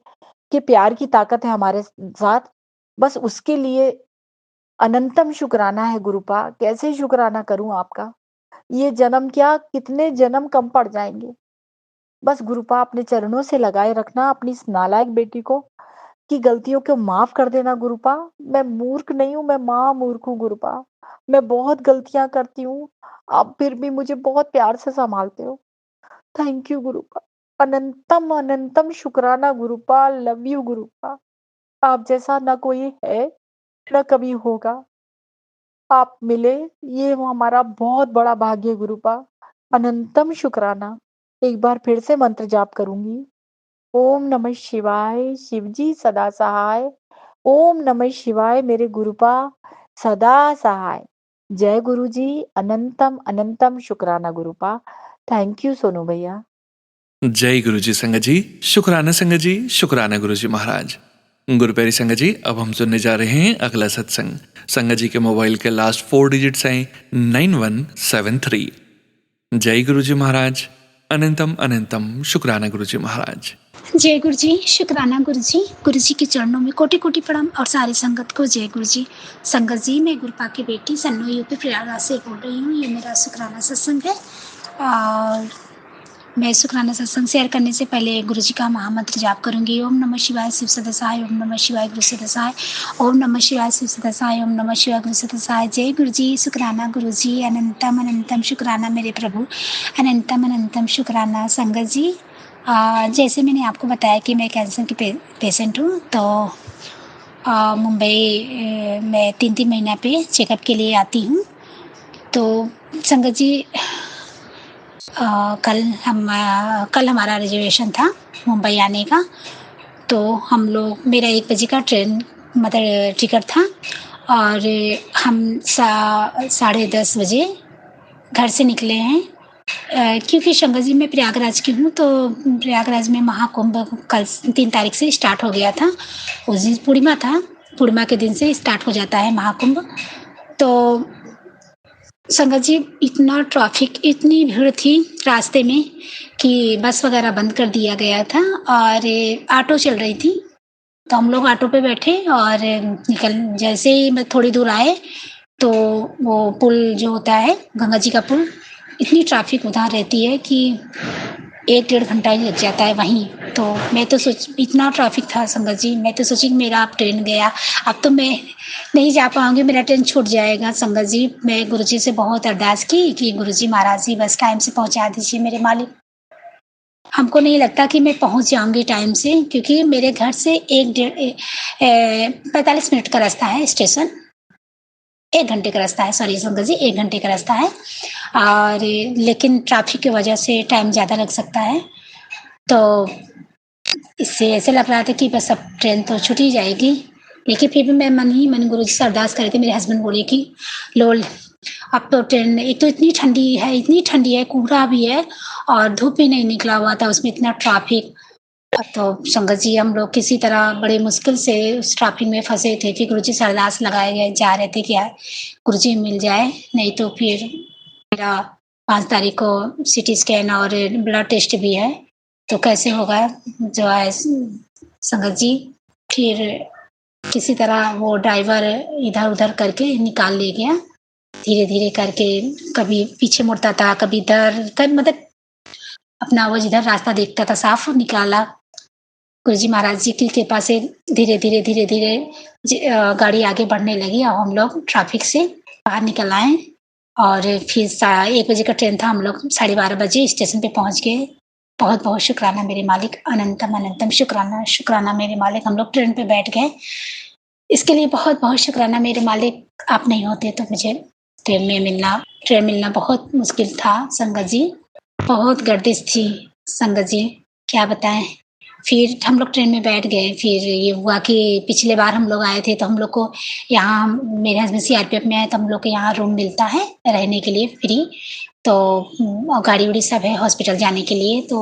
के प्यार की ताकत है हमारे साथ, बस उसके लिए अनंतम शुक्राना है गुरुपा। कैसे शुक्राना करूं आपका, ये जन्म क्या, कितने जन्म कम पड़ जाएंगे। बस गुरुपा अपने चरणों से लगाए रखना अपनी इस नालायक बेटी को, की गलतियों को माफ कर देना गुरुपा। मैं मूर्ख नहीं हूँ, मैं महामूर्ख हूँ गुरुपा। मैं बहुत गलतियाँ करती हूँ, आप फिर भी मुझे बहुत प्यार से सँभालते हो। Thank you गुरुपा। अनंतम, अनंतम शुक्राना गुरुपा, लव यू गुरुपा। आप जैसा ना कोई है, ना कभी होगा। आप मिले, ये हमारा बहुत बड़ा भाग्य है गुरुपा। अनंतम शुक्राना। एक बार फिर से मंत्र जाप करूँगी। ओम नमः शिवाय, शिवजी सदा सहाय। ओम नमः शिवाय मेरे गुरुपा, सदा सहाय। जय गुरुजी, अनंतम अनंतम शुक्राना गुरुपा। थैंक यू सोनू भैया। जय गुरु जी संगत जी, शुक्राना संगत जी, शुक्राना गुरु जी महाराज। गुरु प्यारी संगत जी, अब हम सुनने जा रहे हैं अगला सत्संग। संगत जी के मोबाइल के लास्ट 4 डिजिट्स हैं 9173। जय गुरु जी महाराज, अनंतम अनंतम शुक्राना गुरु जी महाराज। जय गुरु जी, शुक्राना गुरु जी के चरणों में कोटि कोटि प्रणाम और सारी संगत को जय गुरु जी। संगत जी, मैं गुरुपा की बेटी सन्नो यूपी प्रयागराज से बोल रही हूँ। ये मेरा शुक्राना सत्संग है और मैं शुक्राना सत्संग शेयर करने से पहले गुरु जी का महामंत्र जाप करूंगी। ओम नमः शिवाय शिव सदा सहाय, ओम नमः शिवाय गुरु सदा सहाय, ओम नमः शिवाय शिव सदा सहाय, ओम नमः शिवाय गुरु सदा सहाय। जय गुरु जी, शुक्राना गुरु जी, अनंतम अनंतम शुक्राना मेरे प्रभु, अनंतम अनंतम शुक्राना। संगत जी, जैसे मैंने आपको बताया कि मैं कैंसर की पेशेंट हूँ, तो मुंबई में 3-3 महीना पे चेकअप के लिए आती हूँ। तो संगत जी, कल हमारा रिजर्वेशन था मुंबई आने का। तो हम लोग, मेरा 1 बजे का ट्रेन मतलब टिकट था और हम 10:30 बजे घर से निकले हैं। क्योंकि संगत जी मैं प्रयागराज की हूँ, तो प्रयागराज में महाकुंभ कल 3 तारीख से स्टार्ट हो गया था। उस दिन पूर्णिमा था, पूर्णिमा के दिन से स्टार्ट हो जाता है महाकुंभ। तो संगत जी, इतना ट्रैफिक, इतनी भीड़ थी रास्ते में कि बस वगैरह बंद कर दिया गया था और ऑटो चल रही थी। तो हम लोग ऑटो पे बैठे और जैसे ही मैं थोड़ी दूर आए तो वो पुल जो होता है गंगा जी का पुल, इतनी ट्रैफिक उधर रहती है कि 1-1.5 घंटा ही लग जाता है वहीं। तो मैं तो इतना ट्रैफिक था संगत जी, मैं तो सोची मेरा अब ट्रेन गया, अब तो मैं नहीं जा पाऊंगी, मेरा ट्रेन छूट जाएगा। संगत जी, मैं गुरुजी से बहुत अरदास की कि गुरुजी महाराज जी बस टाइम से पहुंचा दीजिए मेरे मालिक। हमको नहीं लगता कि मैं पहुंच जाऊंगी टाइम से, क्योंकि मेरे घर से 45 मिनट का रास्ता है स्टेशन। 1 घंटे का रास्ता है, सॉरी संगत जी, 1 घंटे का रास्ता है। और लेकिन ट्रैफिक की वजह से टाइम ज़्यादा लग सकता है। तो इससे ऐसे लग रहा था कि बस अब ट्रेन तो छूट ही जाएगी। लेकिन फिर भी मैं मन ही मन गुरुजी से अरदास कर रही थी। मेरे हस्बैंड बोले कि लोल, अब तो ट्रेन, एक तो इतनी ठंडी है, कोहरा भी है और धूप भी नहीं निकला हुआ था, उसमें इतना ट्रैफिक। तो संगत जी, हम लोग किसी तरह बड़े मुश्किल से उस ट्रैफिक में फंसे थे। फिर गुरुजी से अरदास लगाए गए, जा रहे थे कि यार गुरुजी मिल जाए, नहीं तो फिर मेरा 5 तारीख को सीटी स्कैन और ब्लड टेस्ट भी है, तो कैसे होगा जो है संगत जी। फिर किसी तरह वो ड्राइवर इधर उधर करके निकाल ले गया, धीरे धीरे करके, कभी पीछे मुड़ता था, कभी इधर, मतलब अपना वो जिधर रास्ता देखता था साफ निकाला। गुरुजी महाराज जी की कृपा से धीरे धीरे गाड़ी आगे बढ़ने लगी और हम लोग ट्रैफिक से बाहर निकल आए। और फिर 1 बजे का ट्रेन था, हम लोग 12:30 बजे स्टेशन पे पहुंच गए। बहुत बहुत शुक्राना मेरे मालिक, अनंतम अनंतम शुक्राना मेरे मालिक। हम लोग ट्रेन पे बैठ गए, इसके लिए बहुत बहुत शुक्राना मेरे मालिक। आप नहीं होते तो मुझे ट्रेन मिलना बहुत मुश्किल था संगत जी, बहुत गर्दिश थी संगत जी, क्या बताएं। फिर हम लोग ट्रेन में बैठ गए। फिर ये हुआ कि पिछले बार हम लोग आए थे तो हम लोग को यहाँ, मेरे हस्बैंड CRPF में आए तो हम लोग को यहाँ रूम मिलता है रहने के लिए फ्री। तो गाड़ी उड़ी सब है हॉस्पिटल जाने के लिए। तो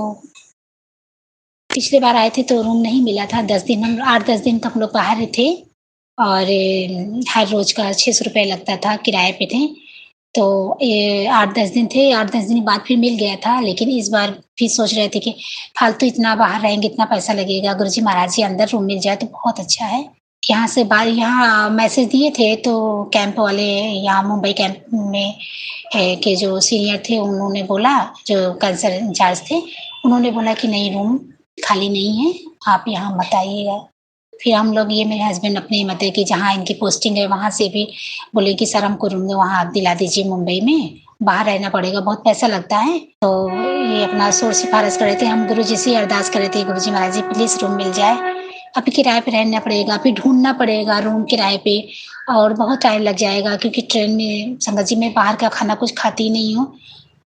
पिछले बार आए थे तो रूम नहीं मिला था। 8-10 दिन तक हम लोग बाहर थे और हर रोज का 600 रुपये लगता था, किराए पे थे। तो 8-10 दिन थे, 8-10 दिन बाद फिर मिल गया था। लेकिन इस बार फिर सोच रहे थे कि फालतू इतना बाहर रहेंगे, इतना पैसा लगेगा, गुरुजी महाराज जी अंदर रूम मिल जाए तो बहुत अच्छा है। यहाँ मैसेज दिए थे तो कैंप वाले, यहाँ मुंबई कैंप में के जो सीनियर थे उन्होंने बोला, जो कैंसर इंचार्ज थे, उन्होंने बोला कि नहीं, रूम खाली नहीं है, आप यहाँ मत आइएगा। फिर हम लोग ये मेरे हस्बैंड अपने मतलब कि जहाँ इनकी पोस्टिंग है वहाँ से भी बोले कि सर हमको रूम वहाँ दिला दीजिए मुंबई में, बाहर रहना पड़ेगा, बहुत पैसा लगता है। तो ये अपना सोच सिफारिश कर रहे थे, हम गुरुजी से अरदास कर रहे थे, गुरुजी महाराज जी प्लीज़ रूम मिल जाए। अभी किराए पे रहना पड़ेगा, फिर ढूँढना पड़ेगा रूम किराए पे और बहुत टाइम लग जाएगा क्योंकि ट्रेन में संगत जी मैं बाहर का खाना कुछ खाती नहीं हूँ।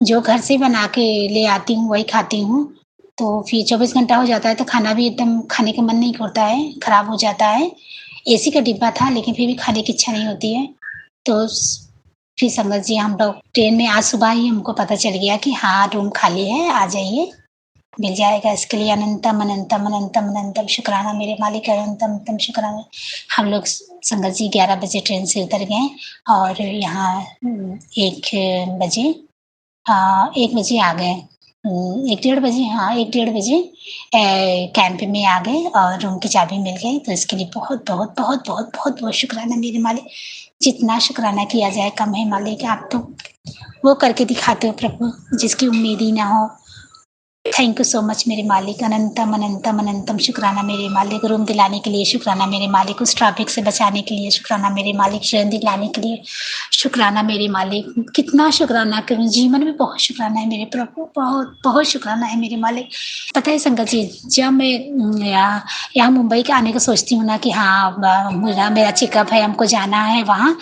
जो घर से बना के ले आती हूँ वही खाती हूँ। तो फिर 24 घंटा हो जाता है तो खाना भी एकदम खाने का मन नहीं करता है, खराब हो जाता है। एसी का डिब्बा था लेकिन फिर भी खाने की इच्छा नहीं होती है। तो फिर संगत जी हम लोग ट्रेन में आज सुबह ही हमको पता चल गया कि हाँ रूम खाली है, आ जाइए, मिल जाएगा। इसके लिए अनंतम अनंतम अनंतम अनंतम शुक्राना मेरे मालिक, अनंतम अनंतम शुक्राना। हम लोग संगत जी 11 बजे ट्रेन से उतर गए और यहाँ 1 बजे आ गए। 1 डेढ़ बजे, हाँ 1 डेढ़ बजे कैंप में आ गए और रूम की चाबी मिल गई। तो इसके लिए बहुत बहुत बहुत बहुत बहुत बहुत शुक्राना मेरे मालिक। जितना शुक्राना किया जाए कम है मालिक, आप तो वो करके दिखाते हो प्रभु जिसकी उम्मीद ही ना हो। थैंक यू सो मच मेरे मालिक, अनंतम अनंतम अनंतम शुक्राना मेरे मालिक। रूम दिलाने के लिए शुक्राना मेरे मालिक, उस ट्रैफिक से बचाने के लिए शुक्राना मेरे मालिक, ट्रेन दिलाने के लिए शुक्राना मेरे मालिक। कितना शुक्राना करूं, जीवन में बहुत शुक्राना है मेरे प्रभु, बहुत बहुत शुक्राना है मेरे मालिक। पता है संगत जी, जब मैं यहाँ मुंबई के आने का सोचती हूँ ना कि हाँ मेरा चेकअप है, हमको जाना है वहाँ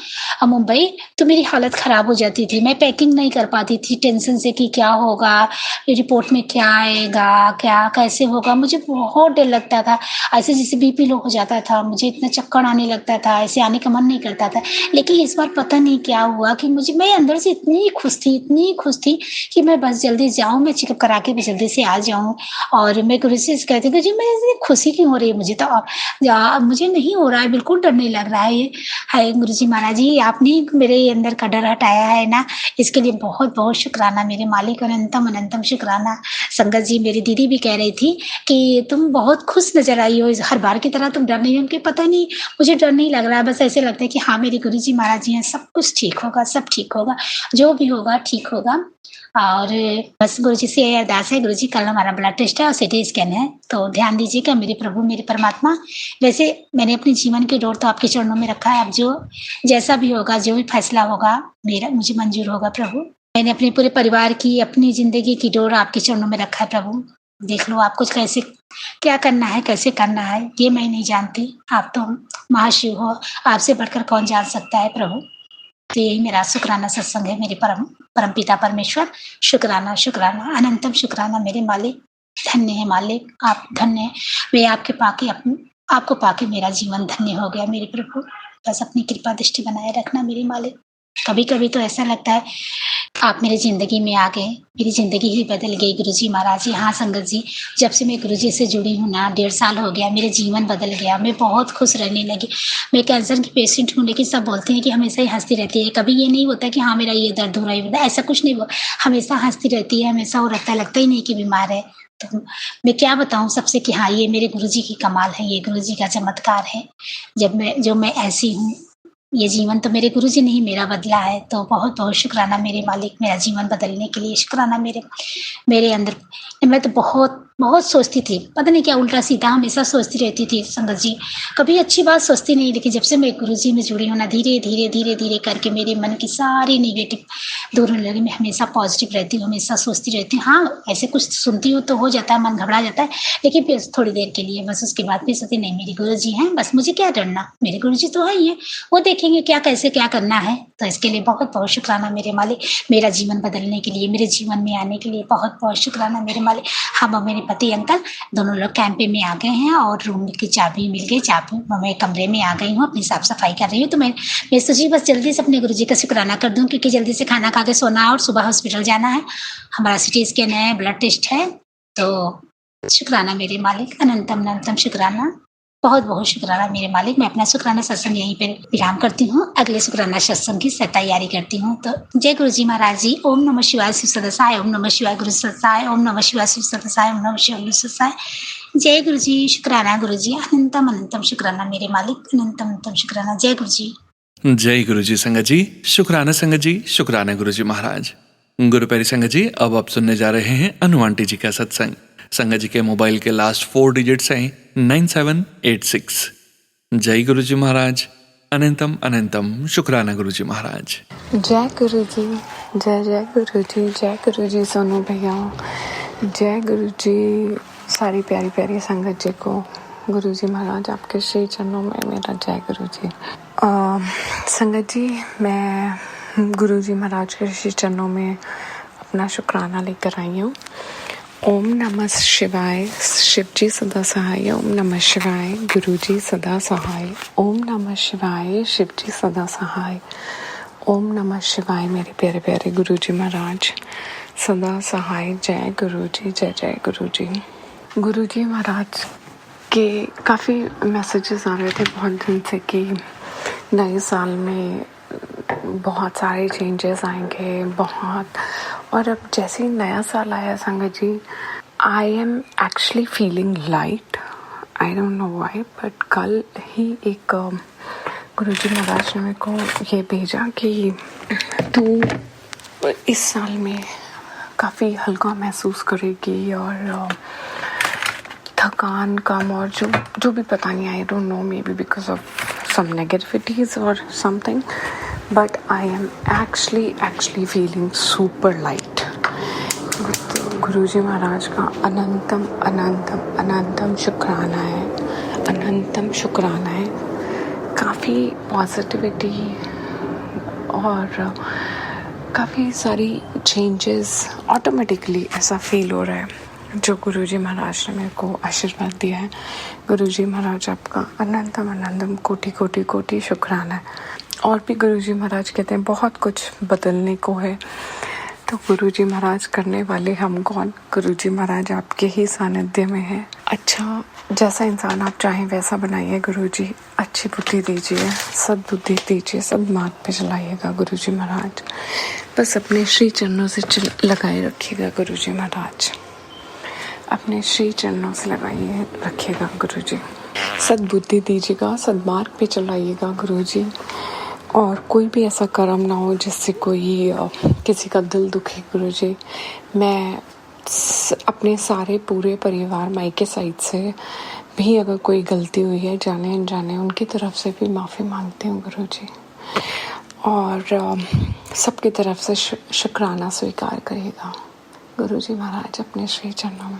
मुंबई, तो मेरी हालत खराब हो जाती थी। मैं पैकिंग नहीं कर पाती थी टेंशन से कि क्या होगा, रिपोर्ट में क्या आएगा, क्या कैसे होगा, मुझे बहुत डर लगता था। ऐसे जैसे बीपी लो हो जाता था, मुझे इतना चक्कर आने लगता था, ऐसे आने का मन नहीं करता था। लेकिन इस बार पता नहीं क्या हुआ कि मैं अंदर से इतनी खुश थी कि मैं बस जल्दी जाऊँ, मैं चेकअप करा के भी जल्दी से आ जाऊँ। और मैं गुरु से कहती थी, जी मैं इतनी खुशी क्यों हो रही है मुझे, तो मुझे नहीं हो रहा है, बिल्कुल डर नहीं लग रहा है। हाय गुरु जी महाराज जी, आपने मेरे अंदर का डर हटाया है ना, इसके लिए बहुत बहुत शुक्राना मेरे मालिक, अनंतम अनंतम शुक्राना। संगत जी मेरी दीदी भी कह रही थी कि तुम बहुत खुश नजर आई हो, हर बार की तरह तुम डर नहीं हो। उनके पता नहीं, मुझे डर नहीं लग रहा है, बस ऐसे लगता है कि हाँ मेरे गुरु जी महाराज जी हैं, सब कुछ ठीक होगा, सब ठीक होगा, जो भी होगा ठीक होगा। और बस गुरु जी से अरदास है, गुरु जी कल हमारा ब्लड टेस्ट है और सीटी स्कैन है, तो ध्यान दीजिएगा मेरे प्रभु मेरे परमात्मा। वैसे मैंने अपने जीवन की डोर तो आपके चरणों में रखा है, अब जो जैसा भी होगा, जो भी फैसला होगा मेरा मुझे मंजूर होगा प्रभु। मैंने अपने पूरे परिवार की, अपनी जिंदगी की डोर आपके चरणों में रखा है प्रभु। देख लो आप कुछ कैसे क्या करना है, कैसे करना है, ये मैं नहीं जानती, आप तो महाशिव हो, आपसे बढ़कर कौन जान सकता है प्रभु। तो यही मेरा शुक्राना सत्संग है मेरे परम पिता परमेश्वर। शुक्राना शुक्राना अनंतम शुक्राना मेरे मालिक। धन्य है मालिक, आप धन्य है। मैं आपको पाके मेरा जीवन धन्य हो गया मेरे प्रभु। बस अपनी कृपा दृष्टि बनाए रखना मेरे मालिक। कभी कभी तो ऐसा लगता है आप मेरी ज़िंदगी में आ गए, मेरी ज़िंदगी ही बदल गई गुरुजी महाराज जी। हाँ संगत जी, जब से मैं गुरुजी से जुड़ी हूँ ना, 1.5 साल हो गया, मेरे जीवन बदल गया, मैं बहुत खुश रहने लगी। मैं कैंसर की पेशेंट हूँ, लेकिन सब बोलते हैं कि हमेशा ही हंसती रहती है, कभी ये नहीं होता कि हाँ मेरा ये दर्द हो रहा है, ऐसा कुछ नहीं हुआ, हमेशा हंसती रहती है, हमेशा वो लगता ही नहीं कि बीमार है। तो मैं क्या बताऊँ सबसे कि हाँ ये मेरे गुरुजी की कमाल है, ये गुरुजी का चमत्कार है। जो मैं ऐसी हूँ, ये जीवन तो मेरे गुरुजी ने ही मेरा बदला है। तो बहुत बहुत शुक्राना मेरे मालिक, मेरा जीवन बदलने के लिए शुक्राना मेरे अंदर। मैं तो बहुत बहुत सोचती थी, पता नहीं क्या उल्टा सीधा हमेशा सोचती रहती थी संगत जी, कभी अच्छी बात सोचती नहीं। लेकिन जब से मैं गुरुजी में जुड़ी हूँ ना, धीरे धीरे धीरे धीरे करके मेरे मन की सारी नेगेटिव दूर होने लगी। मैं हमेशा पॉजिटिव रहती हूँ, हमेशा सोचती रहती हूँ। हाँ ऐसे कुछ सुनती हूँ तो हो जाता है, मन घबरा जाता है, लेकिन फिर थोड़ी देर के लिए, बस उसके बाद फिर सोचती नहीं मेरे गुरुजी हैं, बस मुझे क्या डरना, मेरे गुरुजी तो है ही है, वो देखेंगे क्या कैसे क्या करना है। तो इसके लिए बहुत बहुत शुक्राना मेरे मालिक, मेरा जीवन बदलने के लिए, मेरे जीवन में आने के लिए बहुत बहुत शुक्राना मेरे मालिक। हम और मेरे पति अंकल दोनों लोग कैंपे में आ गए हैं और रूम की चाबी मिल गई। चाबी मैं कमरे में आ गई हूँ, अपनी साफ सफाई कर रही हूँ। तो मैं सोची बस जल्दी से अपने गुरुजी का शुक्राना कर दूँ, क्योंकि जल्दी से खाना खा के सोना है और सुबह हॉस्पिटल जाना है, हमारा सिटी स्कैन है, ब्लड टेस्ट है। तो शुक्राना मेरे मालिक, अनंतम अनंतम शुक्राना, बहुत बहुत शुक्राना मेरे मालिक। मैं अपना शुक्राना सत्संग यहीं पर विराम करती हूँ, अगले शुक्राना सत्संग की तैयारी करती हूँ। तो जय गुरु जी महाराज जी। ओम नमः शिवाय शिव सदसाय, ओम नमः शिवाय गुरु सदसाय, ओम नमः शिवाय शिव सदसाय, ओम नमः शिवाय गुरु सदसाय। जय गुरु जी, शुक्राना गुरु जी, अनंतम अनंतम शुक्राना मेरे मालिक, अनंतम अनंतम शुक्राना। जय गुरु जी। जय गुरु जी संगत जी, शुक्राना संगत जी, शुक्राना गुरु जी महाराज। गुरु प्यारी संगत जी, अब आप सुनने जा रहे हैं अनु आंटी जी का सत्संग। संगत जी के मोबाइल के लास्ट 4 डिजिट्स हैं 9786। जय गुरुजी महाराज। अनंतम अनंतम शुक्राना गुरुजी महाराज। जय गुरु जी, जय जय गुरु जी, जय गुरु जी सोनू भैया, जय गुरु जी सारी प्यारी प्यारी संगत जी को। गुरु जी महाराज आपके श्री चरणों में मेरा जय गुरु जी। संगत जी, मैं गुरु जी महाराज के श्री चरणों में अपना शुक्राना लेकर आई हूँ। ओम नमः शिवाय, शिव जी सदा सहाय। ओम नमः शिवाय, गुरु जी सदा सहाय। ओम नमः शिवाय, शिव जी सदा सहाय। ओम नमः शिवाय, मेरे प्यारे प्यारे गुरु जी महाराज सदा सहाय। जय गुरु जी, जय जय गुरु जी। गुरु जी महाराज के काफ़ी मैसेजेस आ रहे थे बहुत दिन से कि नए साल में बहुत सारे चेंजेस आएंगे बहुत। और अब जैसे ही नया साल आया संगत जी, I am actually feeling light. I don't know why, but कल ही एक गुरु जी महाराज ने मेरे को ये भेजा कि तू इस साल में काफ़ी हल्का महसूस करेगी और थकान कम और जो भी पता नहीं, I don't know, maybe because of some negativities और something, but I am actually feeling super light. Guruji Maharaj का अनंतम अनंतम अनंतम शुक्राना है, अनंतम शुक्राना है। काफ़ी पॉजिटिविटी और काफ़ी सारी चेंजेस ऑटोमेटिकली ऐसा फील हो रहा है जो गुरुजी महाराज ने मेरे को आशीर्वाद दिया है। गुरुजी महाराज आपका अनंतम अनंतम कोटि कोटि कोटि शुक्राना है। और भी गुरुजी महाराज कहते हैं बहुत कुछ बदलने को है, तो गुरुजी महाराज करने वाले हम कौन। गुरुजी महाराज आपके ही सानिध्य में है। अच्छा, जैसा इंसान आप चाहें वैसा बनाइए गुरुजी, अच्छी बुद्धि दीजिए, सद्बुद्धि दीजिए, सद्मार्ग पे चलाइएगा गुरुजी महाराज। बस अपने श्री चरणों से लगाए रखिएगा गुरुजी महाराज, अपने श्री चरणों से लगाइए रखिएगा गुरुजी। सद्बुद्धि दीजिएगा, सद्मार्ग पे चलाइएगा गुरुजी। और कोई भी ऐसा कर्म ना हो जिससे कोई किसी का दिल दुखे गुरुजी। मैं अपने सारे पूरे परिवार मायके साइड से भी अगर कोई गलती हुई है जाने अनजाने, उनकी तरफ से भी माफ़ी मांगती हूँ गुरुजी। और सबकी तरफ से शुक्राना स्वीकार करिएगा गुरुजी महाराज अपने श्री चरणों में।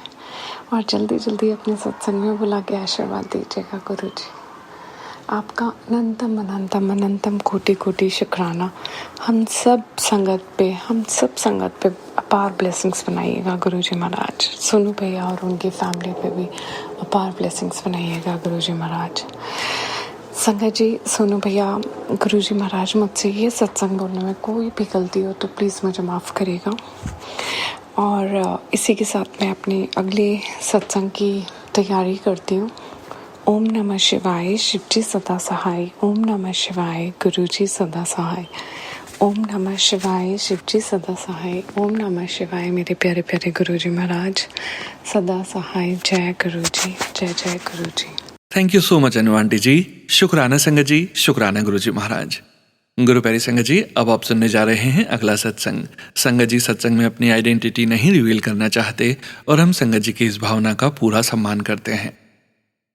और जल्दी जल्दी अपने सत्संग में बुला के आशीर्वाद दीजिएगा गुरुजी। आपका अनंतम अनंतम अनंतम कोटि कोटि शुक्राना। हम सब संगत पे अपार ब्लेसिंग्स बनाइएगा गुरुजी महाराज। सोनू भैया और उनकी फैमिली पे भी अपार ब्लेसिंग्स बनाइएगा गुरुजी महाराज। संगत जी, सोनू भैया, गुरुजी महाराज मुझसे ये सत्संग बोलने में कोई भी गलती हो तो प्लीज़ मुझे माफ़ करिएगा। और इसी के साथ मैं अपने अगले सत्संग की तैयारी करती हूँ। ओम नमः शिवाय, शिव जी सदा सहाय। ओम नमः शिवाय, गुरु जी सदा सहाय। ओम नमः शिवाय, शिव जी सदा सहाय। ओम नमः शिवाय, मेरे प्यारे प्यारे गुरु जी महाराज सदा सहाय। जय गुरु जी, जय जय गुरु जी। Thank you so much Anu aunty ji. शुक्राना संगत जी, शुक्राना गुरुजी महाराज। गुरु प्यारी संगत जी, अब आप सुनने जा रहे हैं अगला सत्संग। संगत जी सत्संग में अपनी आइडेंटिटी नहीं रिवील करना चाहते और हम संगत जी की इस भावना का पूरा सम्मान करते हैं।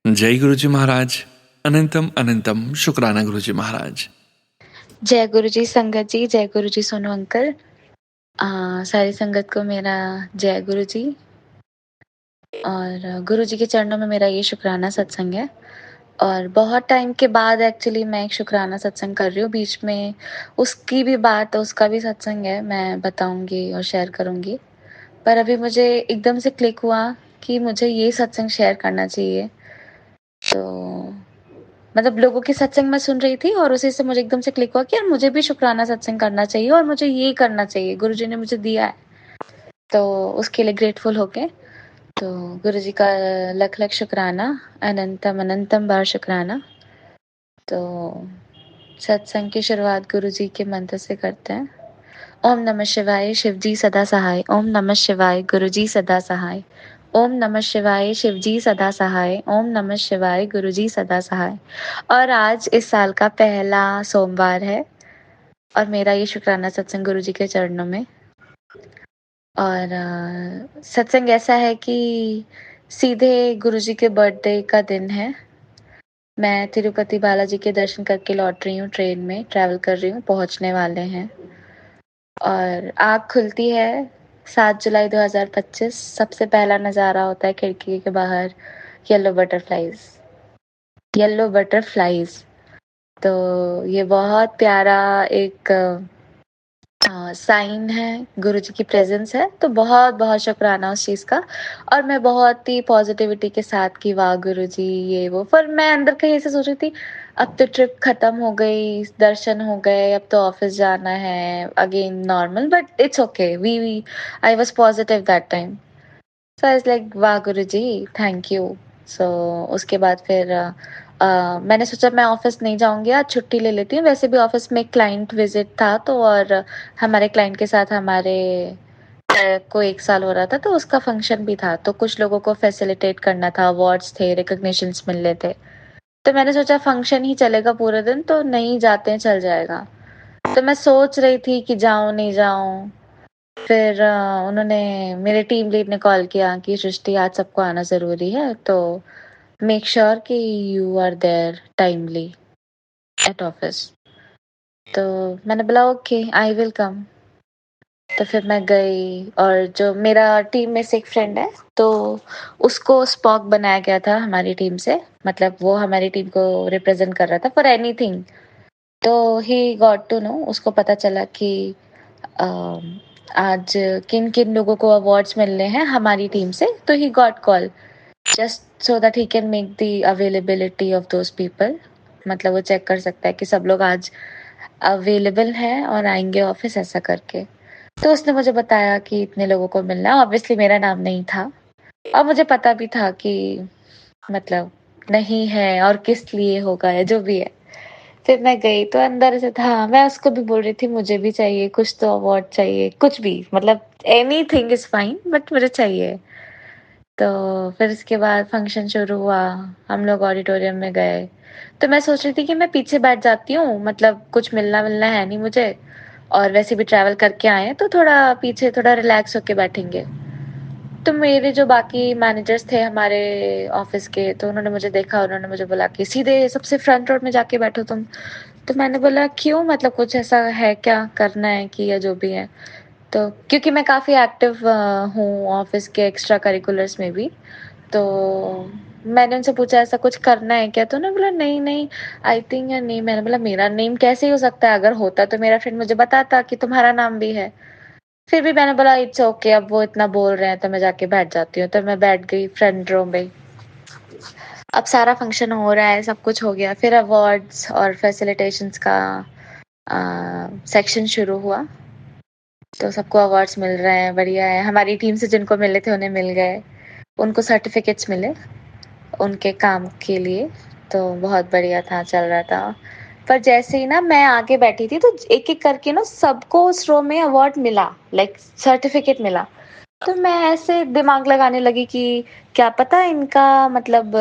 जय गुरुजी महाराज। अनंतम अनंतम शुक्राना गुरुजी महाराज। जय गुरु जी संगत जी, जय गुरु जी सोनू अंकल। सारी संगत को मेरा जय गुरु जी। और गुरु जी के चरणों में मेरा ये शुक्राना सत्संग है। और बहुत टाइम के बाद एक्चुअली मैं एक शुक्राना सत्संग कर रही हूँ। बीच में उसकी भी बात, उसका भी सत्संग है, मैं बताऊंगी और शेयर करूंगी। पर अभी मुझे एकदम से क्लिक हुआ कि मुझे ये सत्संग शेयर करना चाहिए। तो मतलब लोगों की सत्संग मैं सुन रही थी और उसी से मुझे एकदम से क्लिक हुआ कि यार मुझे भी शुक्राना सत्संग करना चाहिए और मुझे ये करना चाहिए, गुरुजी ने मुझे दिया है, तो उसके लिए ग्रेटफुल होके तो गुरुजी का लख लख शुक्राना, अनंतम अनंतम बार शुक्राना। तो सत्संग की शुरुआत गुरुजी के मंत्र से करते हैं। ओम नमः शिवाय, शिव जी सदा सहाय। ओम नमः शिवाय, गुरुजी सदा सहाय। ओम नमः शिवाय, शिव जी सदा सहाय। ओम नमः शिवाय, गुरुजी सदा सहाय। और आज इस साल का पहला सोमवार है और मेरा ये शुक्राना सत्संग गुरुजी के चरणों में। और सत्संग ऐसा है कि सीधे गुरुजी के बर्थडे का दिन है मैं तिरुपति बालाजी के दर्शन करके लौट रही हूँ ट्रेन में, ट्रैवल कर रही हूँ, पहुँचने वाले हैं। और आँख खुलती है 7 जुलाई 2025, सबसे पहला नज़ारा होता है खिड़की के बाहर येलो बटरफ्लाइज़। Yellow butterflies. तो ये बहुत प्यारा एक साइन है, गुरुजी की प्रेज़ेंस है, तो बहुत-बहुत शुक्राना उस चीज़ का। और मैं बहुत ही पॉज़िटिविटी के साथ कि वाह गुरुजी ये वो, पर मैं अंदर कहीं ऐसे सोच रही थी, अब तो ट्रिप खत्म हो गई, दर्शन हो गए, अब तो ऑफ़िस जाना है, again normal, but it's okay, we I was positive that time. So I was like वाह गुरुजी थैंक यू। सो उसके बाद फिर मैंने सोचा मैं ऑफ़िस नहीं जाऊँगी आज, छुट्टी ले लेती हूँ। वैसे भी ऑफ़िस में क्लाइंट विज़िट था, तो और हमारे क्लाइंट के साथ हमारे को 1 साल हो रहा था, तो उसका फ़ंक्शन भी था, तो कुछ लोगों को फ़ैसिलिटेट करना था, अवार्ड्स थे, रिकॉग्निशंस मिलने थे। तो मैंने सोचा फ़ंक्शन ही चलेगा पूरे दिन, तो नहीं जाते हैं, चल जाएगा। तो मैं सोच रही थी कि जाऊँ, नहीं जाऊँ। फिर उन्होंने मेरे टीम लीड ने कॉल किया कि सृष्टि आज सबको आना ज़रूरी है, तो मेक श्योर कि you are there timely at office. तो मैंने बोला ओके आई विल कम। तो फिर मैं गई, और जो मेरा टीम में से एक फ्रेंड है, तो उसको स्पॉक बनाया गया था हमारी टीम से, मतलब वो हमारी टीम को रिप्रेज़ेंट कर रहा था फॉर एनीथिंग। तो ही गॉट टू नो, उसको पता चला कि आज किन-किन लोगों को अवार्ड्स मिलने हैं हमारी टीम से, तो he got call just so that he can make the availability of those people. मतलब वो चेक कर सकता है कि सब लोग आज अवेलेबल हैं और आएँगे ऑफ़िस, ऐसा करके। तो उसने मुझे बताया कि इतने लोगों को मिलना है, ऑब्वियसली मेरा नाम नहीं था और मुझे पता भी था कि मतलब नहीं है और किस लिए होगा या जो भी है। फिर मैं गई तो अंदर से था, मैं उसको भी बोल रही थी मुझे भी चाहिए, कुछ तो अवार्ड चाहिए, कुछ भी, मतलब एनीथिंग इज़ फाइन बट मुझे चाहिए। तो फिर उसके बाद फंक्शन शुरू हुआ, हम लोग ऑडिटोरियम में गए। तो मैं सोच रही थी कि मैं पीछे बैठ जाती हूँ, मतलब कुछ मिलना-विलना है नहीं मुझे, और वैसे भी ट्रैवल करके आए हैं तो थोड़ा पीछे थोड़ा रिलैक्स होके बैठेंगे। तो मेरे जो बाकी मैनेजर्स थे हमारे ऑफ़िस के, तो उन्होंने मुझे देखा, उन्होंने मुझे बोला कि सीधे सबसे फ्रंट रोड में जाके बैठो तुम। तो मैंने बोला क्यों, मतलब कुछ ऐसा है क्या, करना है कि या जो भी है? तो क्योंकि मैं काफ़ी एक्टिव हूँ ऑफ़िस के एक्स्ट्रा करिकुलर्स में भी, तो मैंने उनसे पूछा ऐसा कुछ करना है क्या? तो उन्होंने बोला नहीं, आई थिंक योर नेम। मैंने बोला मेरा नेम कैसे हो सकता है? अगर होता तो मेरा फ्रेंड मुझे बताता कि तुम्हारा नाम भी है। फिर भी मैंने बोला इट्स ओके, अब वो इतना बोल रहे हैं तो मैं जाके बैठ जाती हूँ। तो मैं बैठ गई फ्रंट रो में। अब सारा फंक्शन हो रहा है, सब कुछ हो गया, फिर अवार्ड्स और फैसिलिटेशंस का सेक्शन शुरू हुआ। तो सबको अवार्ड्स मिल रहे हैं, बढ़िया है। हमारी टीम से जिनको मिले थे उन्हें मिल गए, उनको सर्टिफिकेट्स मिले उनके काम के लिए, तो बहुत बढ़िया था, चल रहा था। पर जैसे ही ना मैं आगे बैठी थी, तो एक-एक करके ना सबको उस रो में अवार्ड मिला, लाइक सर्टिफिकेट मिला। तो मैं ऐसे दिमाग लगाने लगी कि क्या पता इनका मतलब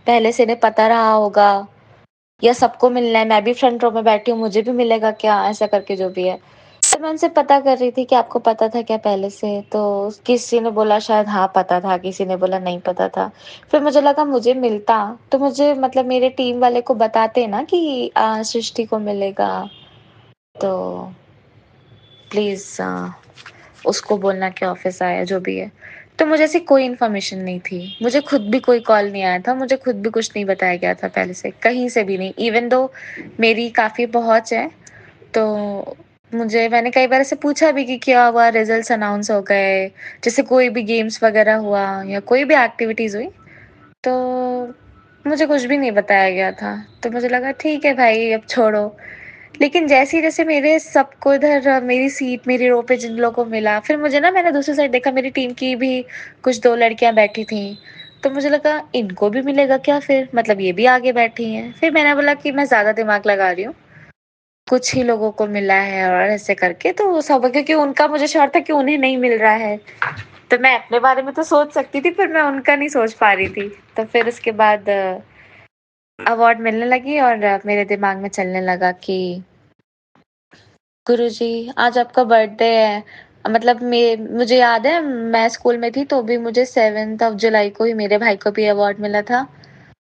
पहले से इन्हें पता रहा होगा या सबको मिलना है, मैं भी फ्रंट रो में बैठी हूँ, मुझे भी मिलेगा क्या? ऐसा करके जो भी है। तो मैं उनसे पता कर रही थी कि आपको पता था क्या पहले से? तो किसी ने बोला शायद हाँ, पता था, किसी ने बोला नहीं पता था। फिर मुझे लगा मुझे मिलता, तो मुझे मतलब मेरे टीम वाले को बताते ना कि सृष्टि को मिलेगा, तो प्लीज़ उसको बोलना कि ऑफ़िस आए, जो भी है। तो मुझे ऐसी कोई इन्फॉर्मेशन नहीं थी। मुझे खुद भी कोई कॉल नहीं आया था, मुझे खुद भी कुछ नहीं बताया गया था पहले से, कहीं से भी नहीं। इवन दो मेरी काफ़ी पहुँच है, तो मैंने कई बार ऐसे पूछा भी कि क्या हुआ, रिज़ल्ट्स अनाउंस हो गए, जैसे कोई भी गेम्स वग़ैरह हुआ या कोई भी एक्टिविटीज़ हुई, तो मुझे कुछ भी नहीं बताया गया था। तो मुझे लगा ठीक है भाई, अब छोड़ो। लेकिन जैसे-जैसे मेरे सबको इधर मेरी सीट, मेरी रो पे जिन लोगों को मिला, फिर मुझे ना मैंने दूसरी साइड देखा, मेरी टीम की भी कुछ 2 लड़कियाँ बैठी थीं, तो मुझे लगा इनको भी मिलेगा क्या फिर? मतलब ये भी आगे बैठी हैं। फिर मैंने बोला कि मैं ज़्यादा दिमाग लगा रही हूँ, कुछ ही लोगों को मिला है और ऐसे करके, तो वो सब, क्योंकि उनका मुझे श्योर था कि उन्हें नहीं मिल रहा है। तो मैं अपने बारे में तो सोच सकती थी, पर मैं उनका नहीं सोच पा रही थी। तो फिर उसके बाद अवार्ड मिलने लगी और मेरे दिमाग में चलने लगा कि गुरुजी आज आपका बर्थडे है। मतलब मुझे याद है मैं स्कूल में थी तो भी मुझे 7th ऑफ जुलाई को ही मेरे भाई को भी अवार्ड मिला था।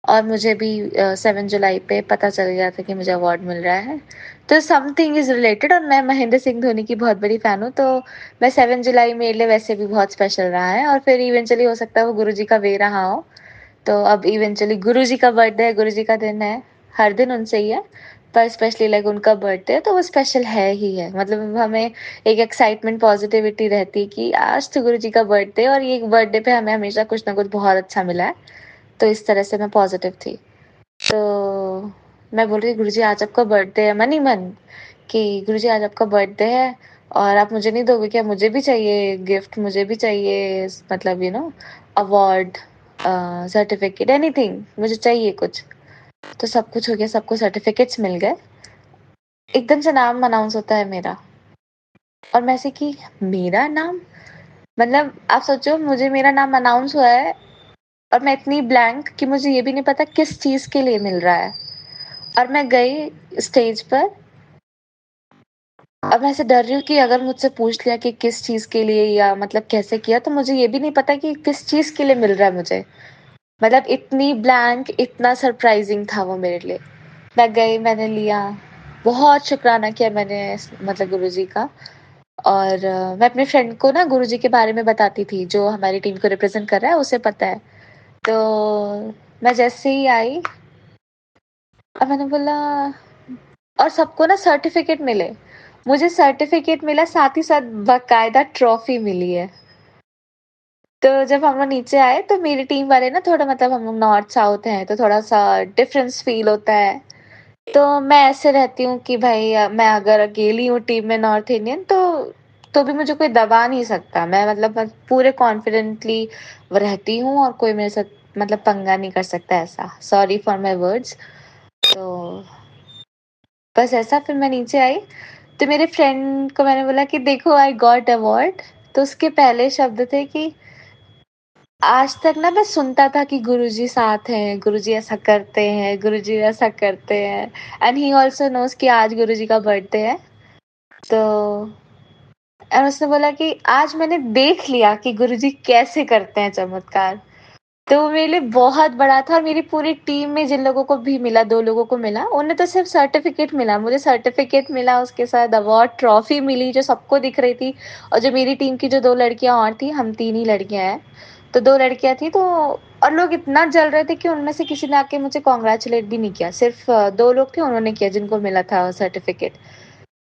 और मुझे भी 7 जुलाई पे पता चल गया था कि मुझे अवार्ड मिल रहा है। तो समथिंग इज़ रिलेटेड, और मैं महेंद्र सिंह धोनी की बहुत बड़ी फ़ैन हूँ, तो मैं 7 जुलाई मेरे लिए वैसे भी बहुत स्पेशल रहा है, और फिर इवेंचुअली हो सकता है वो गुरुजी का वे रहा हो। तो अब इवेंचुअली गुरुजी का बर्थडे है, गुरुजी का दिन है, हर दिन उनसे ही है, पर स्पेशली लाइक उनका बर्थडे है तो वो स्पेशल है ही है। मतलब हमें एक एक्साइटमेंट, पॉज़िटिविटी रहती है कि आज तो गुरुजी का बर्थडे, और ये बर्थडे पे हमें हमेशा कुछ ना कुछ बहुत अच्छा मिला है। तो इस तरह से मैं पॉज़िटिव थी। तो मैं बोल रही, गुरुजी आज आपका बर्थडे है, मन ही मन कि गुरुजी आज आपका बर्थडे है और आप मुझे नहीं दोगे क्या? मुझे भी चाहिए गिफ्ट, मुझे भी चाहिए मतलब अवार्ड, सर्टिफिकेट, एनीथिंग, मुझे चाहिए कुछ। तो सब कुछ हो गया, सबको सर्टिफिकेट्स मिल गए। एकदम से नाम अनाउंस होता है मेरा, और मैं ऐसे कि मेरा नाम, मतलब आप सोचो मुझे मेरा नाम अनाउंस हुआ है और मैं इतनी ब्लैंक कि मुझे ये भी नहीं पता किस चीज़ के लिए मिल रहा है। और मैं गई स्टेज पर, अब मैं ऐसे डर रही हूँ कि अगर मुझसे पूछ लिया कि किस चीज़ के लिए या मतलब कैसे किया, तो मुझे ये भी नहीं पता कि किस चीज़ के लिए मिल रहा है मुझे। मतलब इतनी ब्लैंक, इतना सरप्राइजिंग था वो मेरे लिए। मैं गई, मैंने लिया, बहुत शुक्राना किया मैंने मतलब गुरुजी का। और मैं अपने फ्रेंड को ना गुरुजी के बारे में बताती थी, जो हमारी टीम को रिप्रेजेंट कर रहा है, उसे पता है। तो मैं जैसे ही आई और मैंने बोला, और सबको ना सर्टिफिकेट मिले, मुझे सर्टिफिकेट मिला, साथ ही साथ बाकायदा ट्रॉफी मिली है। तो जब हम लोग नीचे आए तो मेरी टीम वाले ना थोड़ा, मतलब हम लोग नॉर्थ साउथ हैं तो थोड़ा सा डिफरेंस फील होता है। तो मैं ऐसे रहती हूँ कि भाई मैं अगर अकेली हूँ टीम में नॉर्थ इंडियन, तो भी मुझे कोई दबा नहीं सकता। मैं मतलब मैं पूरे कॉन्फिडेंटली रहती हूँ और कोई मेरे साथ मतलब पंगा नहीं कर सकता ऐसा। Sorry for my words. तो बस ऐसा, फिर मैं नीचे आई तो मेरे फ्रेंड को मैंने बोला कि देखो आई गॉट अवार्ड। तो उसके पहले शब्द थे कि आज तक ना मैं सुनता था कि गुरुजी साथ हैं, गुरुजी ऐसा करते हैं, गुरुजी ऐसा करते हैं, एंड ही ऑल्सो नोज कि आज गुरुजी का बर्थडे है। तो और उसने बोला कि आज मैंने देख लिया कि गुरुजी कैसे करते हैं चमत्कार। तो वो मेरे लिए बहुत बड़ा था, और मेरी पूरी टीम में जिन लोगों को भी मिला, 2 लोगों को मिला, उन्हें तो सिर्फ सर्टिफिकेट मिला, मुझे सर्टिफिकेट मिला, उसके साथ अवार्ड ट्रॉफी मिली जो सबको दिख रही थी। और जो मेरी टीम की जो 2 लड़कियां और थी, हम 3 ही लड़कियां हैं, तो 2 लड़कियां थी, तो और लोग इतना जल रहे थे कि उनमें से किसी ने आके मुझे कॉन्ग्रेचुलेट भी नहीं किया। सिर्फ 2 लोग थे, उन्होंने किया जिनको मिला था सर्टिफिकेट।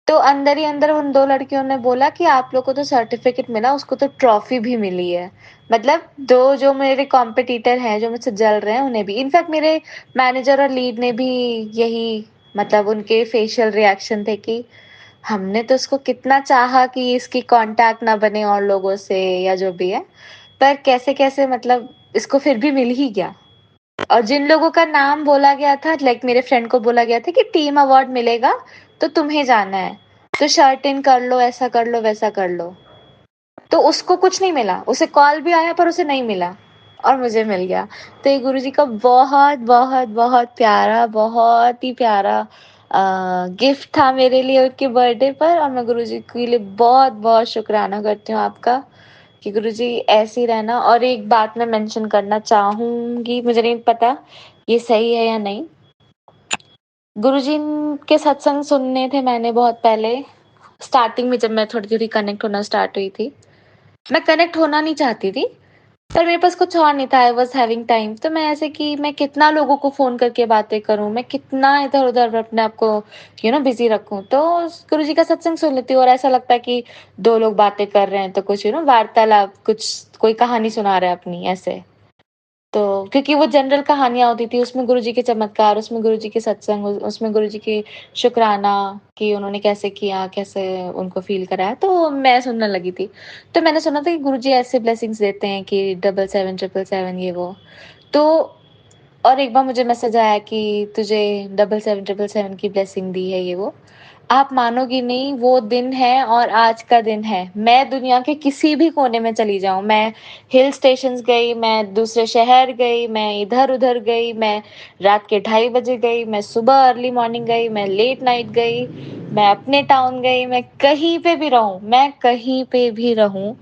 तो अंदर ही अंदर उन 2 लड़कियों ने बोला कि आप लोग को तो सर्टिफिकेट मिला, उसको तो ट्रॉफी भी मिली है। मतलब 2 जो मेरे कॉम्पिटिटर हैं, जो मुझसे जल रहे हैं, उन्हें भी। इनफैक्ट मेरे मैनेजर और लीड ने भी यही, मतलब उनके फेशियल रिएक्शन थे कि हमने तो इसको कितना चाहा कि इसकी कॉन्टैक्ट ना बने और लोगों से या जो भी है, पर कैसे-कैसे मतलब इसको फिर भी मिल ही गया। और जिन लोगों का नाम बोला गया था, लाइक मेरे फ्रेंड को बोला गया था कि टीम अवार्ड मिलेगा तो तुम्हें जाना है, तो शर्ट इन कर लो, ऐसा कर लो, वैसा कर लो। तो उसको कुछ नहीं मिला, उसे कॉल भी आया पर उसे नहीं मिला, और मुझे मिल गया। तो ये गुरुजी का बहुत बहुत बहुत प्यारा, बहुत ही प्यारा गिफ्ट था मेरे लिए उनके बर्थडे पर। और मैं गुरुजी के लिए बहुत बहुत शुक्राना करती हूँ आपका कि गुरुजी ऐसे ही रहना। और एक बात मैं मेंशन करना चाहूंगी, मुझे नहीं पता ये सही है या नहीं, गुरुजी के सत्संग सुनने थे मैंने बहुत पहले, स्टार्टिंग में जब मैं थोड़ी थोड़ी कनेक्ट होना स्टार्ट हुई थी। मैं कनेक्ट होना नहीं चाहती थी, पर मेरे पास कुछ और नहीं था, आई वॉज हैविंग टाइम। तो मैं ऐसे कि मैं कितना लोगों को फ़ोन करके बातें करूँ, मैं कितना इधर-उधर अपने आप को बिज़ी रखूँ। तो गुरुजी का सत्संग सुन लेती हूँ और ऐसा लगता है कि 2 लोग बातें कर रहे हैं, तो कुछ वार्तालाप, कुछ कोई कहानी सुना रहा है अपनी, ऐसे। तो क्योंकि वो जनरल कहानियाँ होती थी, उसमें गुरुजी के चमत्कार, उसमें गुरुजी के सत्संग, उसमें गुरुजी की शुकराना कि उन्होंने कैसे किया, कैसे उनको फ़ील कराया, तो मैं सुनने लगी थी। तो मैंने सुना था कि गुरुजी ऐसे ब्लेसिंग्स देते हैं कि 77 777 ये वो। तो और एक बार मुझे मैसेज आया कि तुझे 77 777 की ब्लेसिंग दी है, ये वो। आप मानोगी नहीं, वो दिन है और आज का दिन है। मैं दुनिया के किसी भी कोने में चली जाऊँ, मैं हिल स्टेशंस गई, मैं दूसरे शहर गई, मैं इधर-उधर गई, मैं रात के 2:30 बजे गई, मैं सुबह अर्ली मॉर्निंग गई, मैं लेट नाइट गई, मैं अपने टाउन गई, मैं कहीं पे भी रहूँ, मैं कहीं पे भी रहूँ,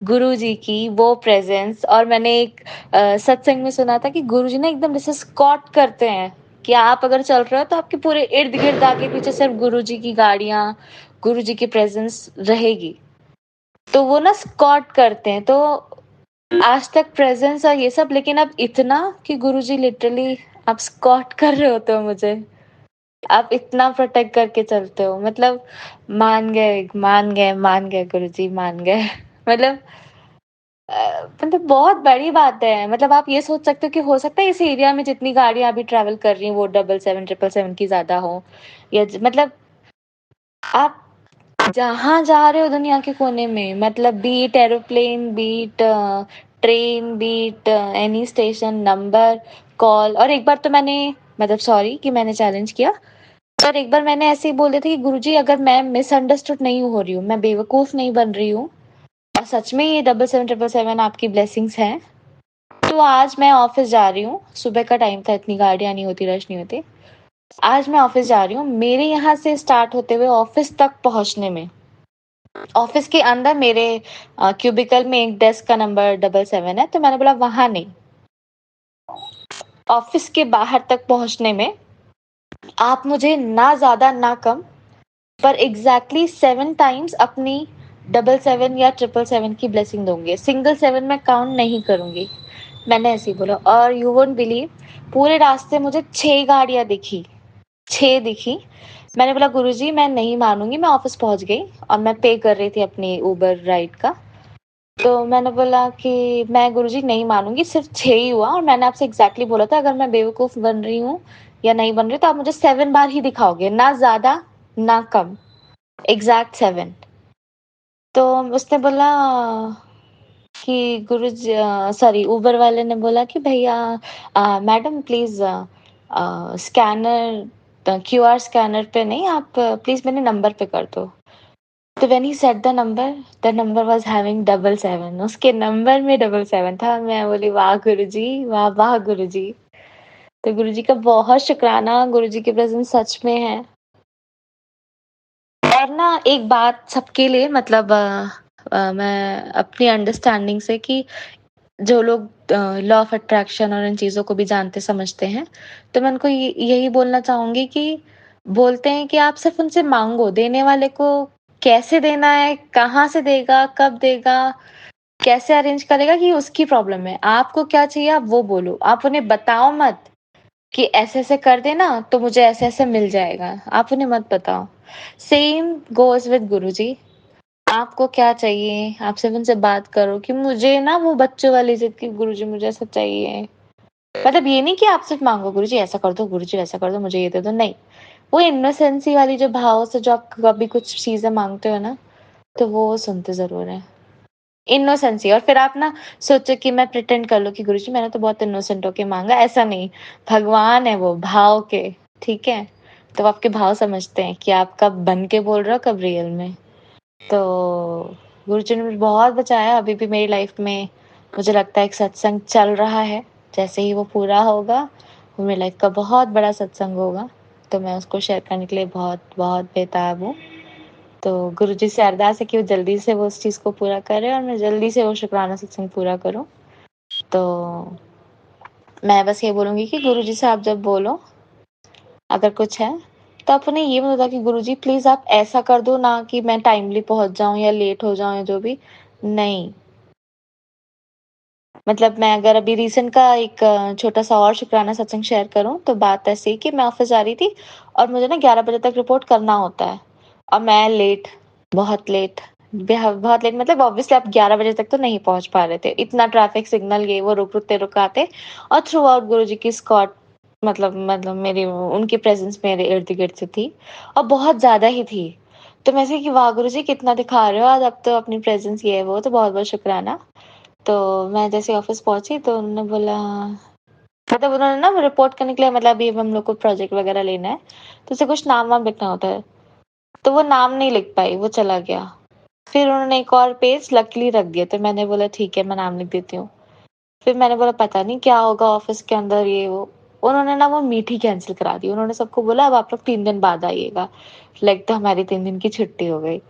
गुरुजी की वो प्रेजेंस। और मैंने एक सत्संग में सुना था कि गुरुजी ना एकदम जैसे स्कॉट करते हैं कि आप अगर चल रहे हो तो आपके पूरे इर्द गिर्द आगे पीछे सिर्फ गुरुजी की गाड़ियां, गुरुजी की प्रेजेंस रहेगी। तो वो ना स्कॉट करते हैं। तो आज तक प्रेजेंस और ये सब, लेकिन अब इतना कि गुरुजी लिटरली आप स्कॉट कर रहे होते हो मुझे, आप इतना प्रोटेक्ट करके चलते हो। मतलब मान गए, मान गए, मान गए गुरुजी, मान गए। मतलब मतलब बहुत बड़ी बात है। मतलब आप ये सोच सकते हो कि हो सकता है इस एरिया में जितनी गाड़ियां अभी ट्रैवल कर रही हैं वो 777 777 की ज्यादा हो, या मतलब आप जहाँ जा रहे हो दुनिया के कोने में, मतलब beat aeroplane, beat train, beat any station, number, call. और एक बार तो मैंने, मतलब सॉरी कि मैंने चैलेंज किया, पर एक बार मैंने ऐसे ही बोल दिया था कि गुरुजी अगर मैं मिसअंडरस्टूड नहीं हो रही हूँ, मैं बेवकूफ नहीं बन रही हूँ, और सच में ये 777 आपकी ब्लेसिंग्स हैं, तो आज मैं ऑफिस जा रही हूँ। सुबह का टाइम था, इतनी गाड़ियां नहीं होती, रश नहीं होती। आज मैं ऑफिस जा रही हूँ, मेरे यहाँ से स्टार्ट होते हुए ऑफिस तक पहुंचने में, ऑफिस के अंदर मेरे क्यूबिकल में एक डेस्क का नंबर 777 है, तो मैंने बोला वहां नहीं, ऑफिस के बाहर तक पहुंचने में आप मुझे ना ज्यादा ना कम, पर एग्जैक्टली 7 टाइम्स अपनी 777 या 777 की ब्लेसिंग दूंगी। सिंगल 7 में काउंट नहीं करूंगी, मैंने ऐसे ही बोला। और यू वोंट बिलीव, पूरे रास्ते मुझे 6 गाड़ियां दिखी, 6 दिखी। मैंने बोला गुरुजी मैं नहीं मानूंगी, मैं ऑफिस पहुंच गई और मैं पे कर रही थी अपनी उबर राइड का। तो मैंने बोला कि मैं गुरुजी नहीं मानूंगी, सिर्फ 6 ही हुआ, और मैंने आपसे एग्जैक्टली बोला था अगर मैं बेवकूफ बन रही हूँ या नहीं बन रही तो आप मुझे 7 बार ही दिखाओगे, ना ज्यादा ना कम, एग्जैक्ट 7। तो उसने बोला कि गुरुजी, सॉरी उबर वाले ने बोला कि भैया madam please scanner, QR scanner पे नहीं, आप प्लीज मेरे नंबर पे कर दो। तो when he said the number was having 777, उसके नंबर में 777 था। मैं बोली वाह गुरुजी, वाह वाह गुरुजी। तो गुरुजी का बहुत शुक्राना, गुरुजी की प्रेजेंस सच में है। और ना एक बात सबके लिए, मतलब मैं अपनी अंडरस्टैंडिंग से कि जो लोग लॉ ऑफ अट्रैक्शन और इन चीज़ों को भी जानते समझते हैं, तो मैं उनको यही बोलना चाहूंगी कि बोलते हैं कि आप सिर्फ उनसे मांगो, देने वाले को कैसे देना है, कहाँ से देगा, कब देगा, कैसे अरेंज करेगा, कि उसकी प्रॉब्लम है। आपको क्या चाहिए आप वो बोलो, आप उन्हें बताओ मत कि ऐसे ऐसे कर देना तो मुझे ऐसे ऐसे मिल जाएगा, आप उन्हें मत बताओ। सेम गोज विद गुरुजी, आपको क्या चाहिए आप सिर्फ उनसे बात करो कि मुझे ना वो बच्चों वाली जिद की गुरुजी मुझे ऐसा चाहिए। मतलब ये नहीं कि आप सिर्फ मांगो गुरुजी ऐसा कर दो, गुरुजी वैसा कर दो, मुझे ये दे दो, नहीं। वो इनोसेंसी वाली जो भाव से जो आप कभी कुछ चीजें मांगते हो ना, तो वो सुनते जरूर है, इनोसेंसी। और फिर आप ना सोचो कि मैं प्रिटेंड कर लूं कि गुरुजी मैंने तो बहुत इनोसेंट होके मांगा, ऐसा नहीं। भगवान है वो भाव के, ठीक है। तो वो आपके भाव समझते हैं कि आप कब बन के बोल रहे हो, कब रियल में। तो गुरुजी ने मुझे बहुत बचाया। अभी भी मेरी लाइफ में मुझे लगता है एक सत्संग चल रहा है, जैसे ही वो पूरा होगा वो मेरी लाइफ का बहुत बड़ा सत्संग होगा, तो मैं उसको शेयर करने के लिए बहुत बहुत बेताब हूँ। तो गुरुजी से अरदास है कि वो जल्दी से वो उस चीज़ को पूरा करे और मैं जल्दी से वो शुक्राना सत्संग पूरा करूँ। तो मैं बस ये बोलूँगी कि गुरुजी से आप जब बोलो अगर कुछ है, तो आप उन्हें ये मत बताओ कि गुरुजी प्लीज़ आप ऐसा कर दो ना, कि मैं टाइमली पहुँच जाऊँ या लेट हो जाऊँ या जो भी, नहीं। मतलब मैं अगर अभी रिसेंट का एक छोटा-सा और शुक्राना सत्संग शेयर करूँ, तो बात ऐसी है कि मैं ऑफ़िस जा रही थी और मुझे ना 11 बजे तक रिपोर्ट करना होता है, और मैं लेट, बहुत लेट, बहुत लेट, मतलब ऑब्वियसली आप 11 बजे तक तो नहीं पहुँच पा रहे थे। इतना ट्रैफ़िक सिग्नल ये वो रुकते रुकाते, और थ्रू आउट गुरुजी की एस्कॉर्ट, मतलब मेरी उनकी प्रेज़ेंस मेरे इर्द-गिर्द से थी, और बहुत ज़्यादा ही थी। तो मैं ऐसे कि वाह गुरुजी कितना दिखा रहे हो आज, अब तो अपनी प्रेज़ेंस ये है वो, तो बहुत-बहुत शुक्राना। तो मैं जैसे ऑफिस पहुंची तो उन्होंने बोला, मतलब उन्होंने ना रिपोर्ट करने के लिए, मतलब अभी हम लोग को प्रोजेक्ट वगैरह लेना है, तो उसे कुछ नाम वाम लिखना होता है, तो वो नाम नहीं लिख पाई, वो चला गया। फिर उन्होंने एक और पेज लकीली रख दिया, तो मैंने बोला ठीक है मैं नाम लिख देती हूँ। फिर मैंने बोला पता नहीं क्या होगा ऑफिस के अंदर ये वो, उन्होंने ना वो मीट कैंसिल करा दी। उन्होंने सबको बोला अब आप लोग 3 दिन बाद आइएगा, लाइक तो हमारी 3 दिन की छुट्टी हो गई।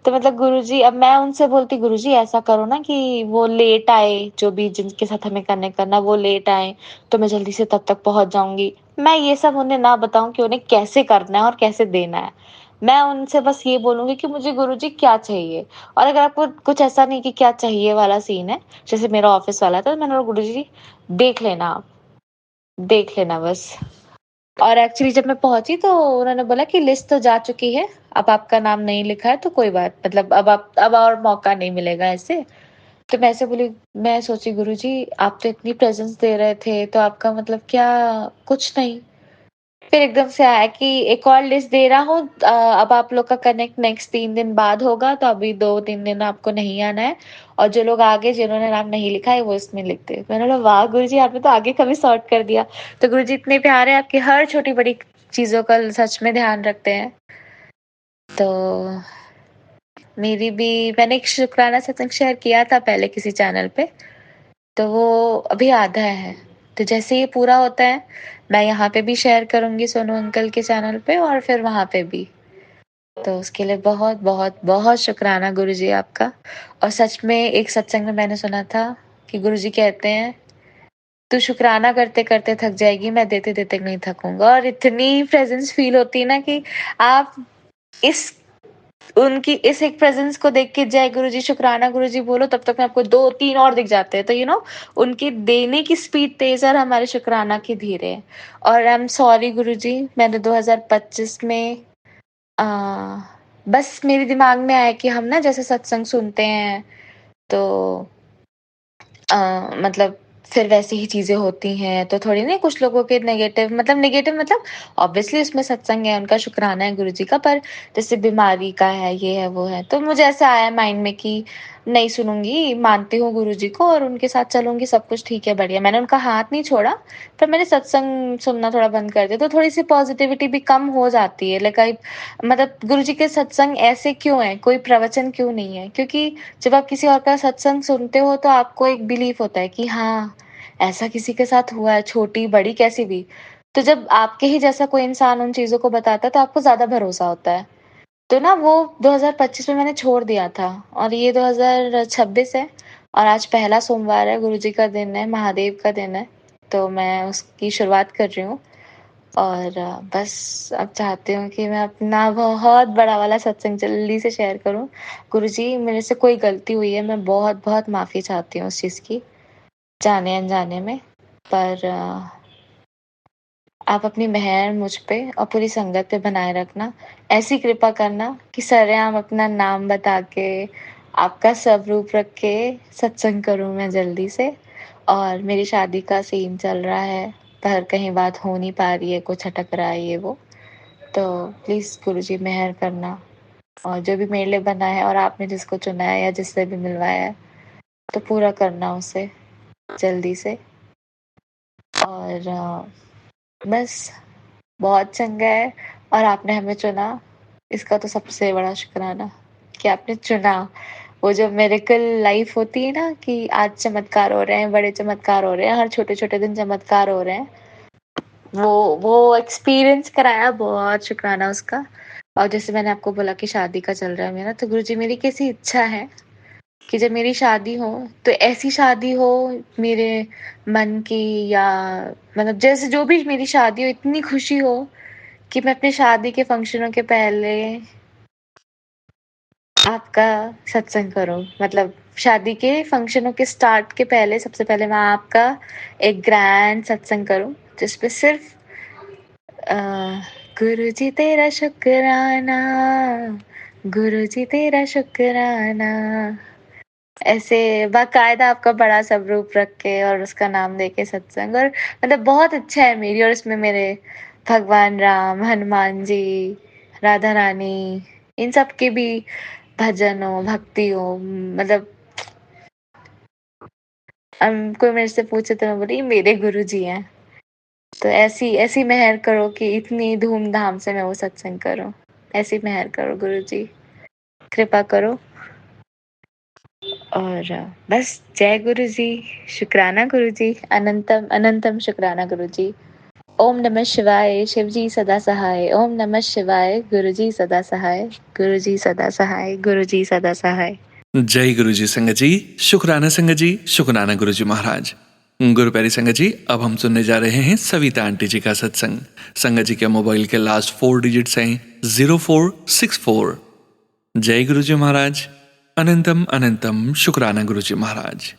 तो मतलब गुरुजी, अब मैं उनसे बोलती गुरुजी ऐसा करो ना कि वो लेट आए, जो भी जिनके साथ हमें कनेक्ट करना वो लेट आए, तो मैं जल्दी से तब तक पहुंच जाऊंगी। मैं ये सब उन्हें ना बताऊं कि उन्हें कैसे करना है और कैसे देना है। मैं उनसे बस ये बोलूंगी कि मुझे गुरुजी क्या चाहिए। और अगर आपको कुछ ऐसा नहीं कि क्या चाहिए वाला सीन है, जैसे मेरा ऑफिस वाला था, तो मैंने बोला गुरुजी देख लेना, आप देख लेना बस। और एक्चुअली जब मैं पहुंची तो उन्होंने बोला कि लिस्ट तो जा चुकी है, अब आपका नाम नहीं लिखा है तो कोई बात, मतलब अब और मौका नहीं मिलेगा ऐसे। तो मैं ऐसे बोली, मैं सोची गुरुजी आप तो इतनी प्रेजेंस दे रहे थे, तो आपका मतलब क्या, कुछ नहीं। फिर एकदम से आया कि एक और लिस्ट दे रहा हूँ, अब आप लोग का कनेक्ट नेक्स्ट 3 दिन बाद होगा, तो अभी 2-3 दिन आपको नहीं आना है, और जो लोग आगे जिन्होंने नाम नहीं लिखा है वो इसमें लिख दे। मैंने बोला वाह गुरुजी, आपने तो आगे कभी सॉर्ट कर दिया। तो गुरुजी इतने प्यारे, आपकी हर छोटी बड़ी चीजों का सच में ध्यान रखते हैं। तो मेरी भी, मैंने एक शुक्राना सत्संग शेयर किया था पहले किसी चैनल पे, तो वो अभी आधा है। तो जैसे ये पूरा होता है मैं यहाँ पे भी शेयर करूंगी सोनू अंकल के चैनल पे, और फिर वहां पे भी। तो उसके लिए बहुत बहुत बहुत शुक्राना गुरुजी आपका। और सच में एक सत्संग में मैंने सुना था कि गुरुजी कहते हैं तू शुक्राना करते करते थक जाएगी, मैं देते देते नहीं थकूंगा। और इतनी प्रेजेंस फील होती है ना कि आप इस उनकी इस एक प्रेजेंस को देख के जय गुरुजी शुक्राना गुरुजी बोलो, तब तक में आपको 2-3 और दिख जाते हैं। तो उनकी देने की स्पीड तेज है और हमारे शुक्राना की धीरे है। और आई एम सॉरी गुरुजी, मैंने 2025 में आ, बस मेरे दिमाग में आया कि हम ना जैसे सत्संग सुनते हैं तो मतलब फिर वैसी ही चीजें होती हैं, तो थोड़ी नहीं, कुछ लोगों के नेगेटिव मतलब ऑब्वियसली उसमें सत्संग है, उनका शुक्राना है गुरुजी का, पर जैसे बीमारी का है, ये है वो है, तो मुझे ऐसा आया माइंड में कि नहीं सुनूंगी, मानती हूँ गुरुजी को और उनके साथ चलूंगी, सब कुछ ठीक है बढ़िया। मैंने उनका हाथ नहीं छोड़ा, पर मैंने सत्संग सुनना थोड़ा बंद कर दिया, तो थोड़ी सी पॉजिटिविटी भी कम हो जाती है। लाइक मतलब गुरुजी के सत्संग ऐसे क्यों है, कोई प्रवचन क्यों नहीं है? क्योंकि जब आप किसी और का सत्संग सुनते हो तो आपको एक बिलीफ होता है कि हाँ ऐसा किसी के साथ हुआ है, छोटी बड़ी कैसी भी। तो जब आपके ही जैसा कोई इंसान उन चीजों को बताता है तो आपको ज्यादा भरोसा होता है। तो ना वो 2025 में मैंने छोड़ दिया था, और ये 2026 है, और आज पहला सोमवार है, गुरुजी का दिन है, महादेव का दिन है, तो मैं उसकी शुरुआत कर रही हूँ। और बस अब चाहती हूँ कि मैं अपना बहुत बड़ा वाला सत्संग जल्दी से शेयर करूँ। गुरुजी मेरे से कोई गलती हुई है, मैं बहुत बहुत माफ़ी चाहती हूँ उस चीज़ की, जाने अनजाने में। पर आप अपनी मेहर मुझ पे और पूरी संगत पे बनाए रखना। ऐसी कृपा करना कि सरेआम अपना नाम बता के, आपका स्वरूप रख के सत्संग करूँ मैं जल्दी से। और मेरी शादी का सीन चल रहा है, पर कहीं बात हो नहीं पा रही है, कुछ अटक रहा है ये वो। तो प्लीज़ गुरुजी मेहर करना, और जो भी मेरे लिए बना है और आपने जिसको चुना है या जिससे भी मिलवाया है, तो पूरा करना उसे जल्दी से। और बस बहुत चंगा है, और आपने हमें चुना, इसका तो सबसे बड़ा शुक्राना कि आपने चुना। वो जो मिरेकल लाइफ होती है ना कि आज चमत्कार हो रहे हैं, बड़े चमत्कार हो रहे हैं, हर छोटे छोटे दिन चमत्कार हो रहे हैं, वो एक्सपीरियंस कराया, बहुत शुक्राना उसका। और जैसे मैंने आपको बोला कि शादी का चल रहा है मेरा, तो गुरुजी मेरी कैसी इच्छा है कि जब मेरी शादी हो तो ऐसी शादी हो मेरे मन की, या मतलब जैसे जो भी मेरी शादी हो इतनी खुशी हो कि मैं अपने शादी के फंक्शनों के पहले आपका सत्संग करूं। मतलब शादी के फंक्शनों के स्टार्ट के पहले सबसे पहले मैं आपका एक ग्रैंड सत्संग करूं, जिसपे सिर्फ गुरु जी तेरा शुक्राना, गुरु जी तेरा शुक्राना, ऐसे बाकायदा आपका बड़ा स्वरूप रख के और उसका नाम दे के सत्संग। और मतलब बहुत अच्छा है मेरी, और इसमें मेरे भगवान राम, हनुमान जी, राधा रानी, इन सब के भी भजन हो, भक्ति हो। मतलब कोई मेरे से पूछे तो मैं बोली मेरे गुरु जी हैं। तो ऐसी ऐसी मेहर करो कि इतनी धूमधाम से मैं वो सत्संग करूं, ऐसी मेहर करो गुरु जी, कृपा करो। और बस जय गुरु जी, शुक्राना गुरु जी, अनंतम अनंतम शुक्राना गुरु जी। ओम नमः शिवाय, शिवजी सदा सहाय। ओम नमः शिवाय, गुरुजी सदा सहाय। गुरुजी सदा सहाय, गुरुजी सदा सहाय। जय गुरु जी संगत जी, शुक्राना संगत जी, शुक्राना गुरु जी महाराज। गुरु प्यारी संगत जी, अब हम सुनने जा रहे हैं सविता आंटी जी का सत्संग। संगत जी के मोबाइल के लास्ट 4 डिजिट्स हैं 0464। जय गुरु जी महाराज। अनंतम अनंतम शुक्राना गुरु जी महाराज।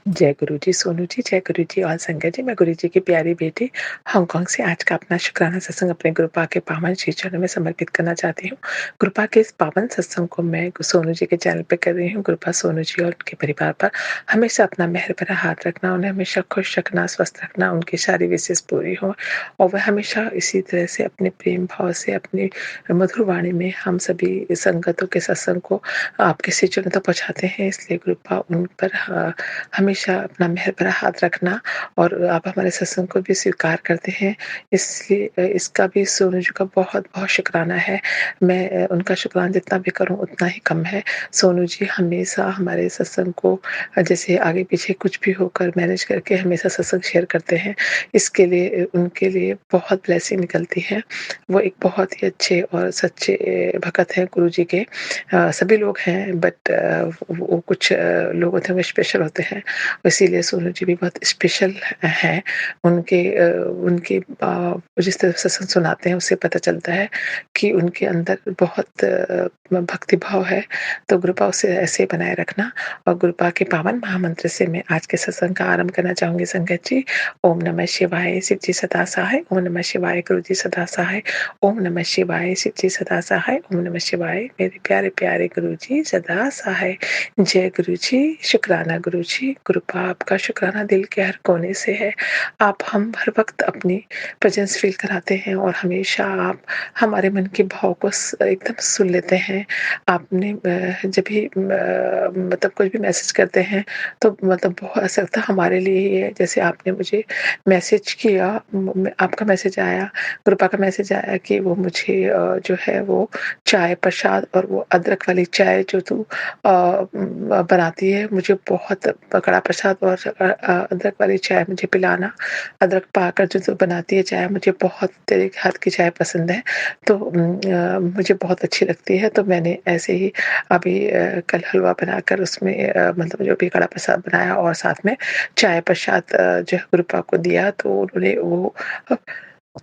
जय गुरु जी सोनू जी, जय गुरु जी और संगत जी। मैं गुरु जी की प्यारी बेटी हांगकांग से आज का अपना शुक्राना सत्संग अपने गुरुपा के पावन श्री चरणों में समर्पित करना चाहती हूँ। गुरुपा के इस पावन सत्संग को मैं सोनू जी के चैनल पे कर रही हूँ। गुरुपा सोनू जी और उनके परिवार पर हमेशा अपना मेहर भरा हाथ रखना, उन्हें हमेशा खुश रखना, स्वस्थ रखना, उनकी सारी विशेष पूरी हो और वह हमेशा इसी तरह से अपने प्रेम भाव से अपनी मधुर वाणी में हम सभी संगतों के सत्संग को आपके श्री चरणों तक पहुँचाते हैं। इसलिए गुरुपा उन पर हमेशा अपना मेहर भरा हाथ रखना और आप हमारे सत्संग को भी स्वीकार करते हैं, इसलिए इसका भी सोनू जी का बहुत-बहुत शुक्राना है। मैं उनका शुक्राना जितना भी करूँ उतना ही कम है। सोनू जी हमेशा हमारे सत्संग को जैसे आगे-पीछे कुछ भी होकर मैनेज करके हमेशा सत्संग शेयर करते हैं। इसके लिए उनके लिए बहुत ब्लेसिंग निकलती है। वो एक बहुत ही अच्छे और सच्चे भक्त हैं गुरु जी के। सभी लोग हैं बट वो कुछ लोग होते हैं वो स्पेशल होते हैं। इसीलिए सोनू जी भी बहुत स्पेशल हैं। उनके जिस तरह से सत्संग सुनाते हैं उससे पता चलता है कि उनके अंदर बहुत भक्ति भाव है। तो गुरुपा उसे ऐसे बनाए रखना और गुरुपा के पावन महामंत्र से मैं आज के सत्संग का आरंभ करना चाहूँगी संगत जी। ओम नमः शिवाय, शिव जी सदा सहाय। ओम नमः शिवाय, गुरु जी सदा सहाय। ओम नमः शिवाय, शिव जी सदा सहाय। ओम नमः शिवाय, मेरे प्यारे प्यारे गुरु जी सदा सहाय। जय गुरु जी, शुक्राना गुरु जी। गुरुपा आपका शुक्राना दिल के हर कोने से है। आप हम हर वक्त अपनी प्रेजेंस फील कराते हैं और हमेशा आप हमारे मन के भाव को एकदम सुन लेते हैं। आपने जब भी मतलब कुछ भी मैसेज करते हैं तो मतलब बहुत ऐसा लगता है हमारे लिए ही है। जैसे आपने मुझे मैसेज किया, आपका मैसेज आया, गुरुपा का मैसेज आया कि वो मुझे जो है वो चाय प्रसाद और वो अदरक वाली चाय जो तू बनाती है, मुझे बहुत कड़ा प्रसाद और अदरक वाली चाय मुझे पिलाना। अदरक पाकर जो तू बनाती है चाय, मुझे बहुत तेरे हाथ की चाय पसंद है, तो मुझे बहुत अच्छी लगती है। तो मैंने ऐसे ही अभी कल हलवा बनाकर उसमें मतलब जो भी कड़ा प्रसाद बनाया और साथ में चाय प्रसाद जो है गुरुपा को दिया, तो उन्होंने वो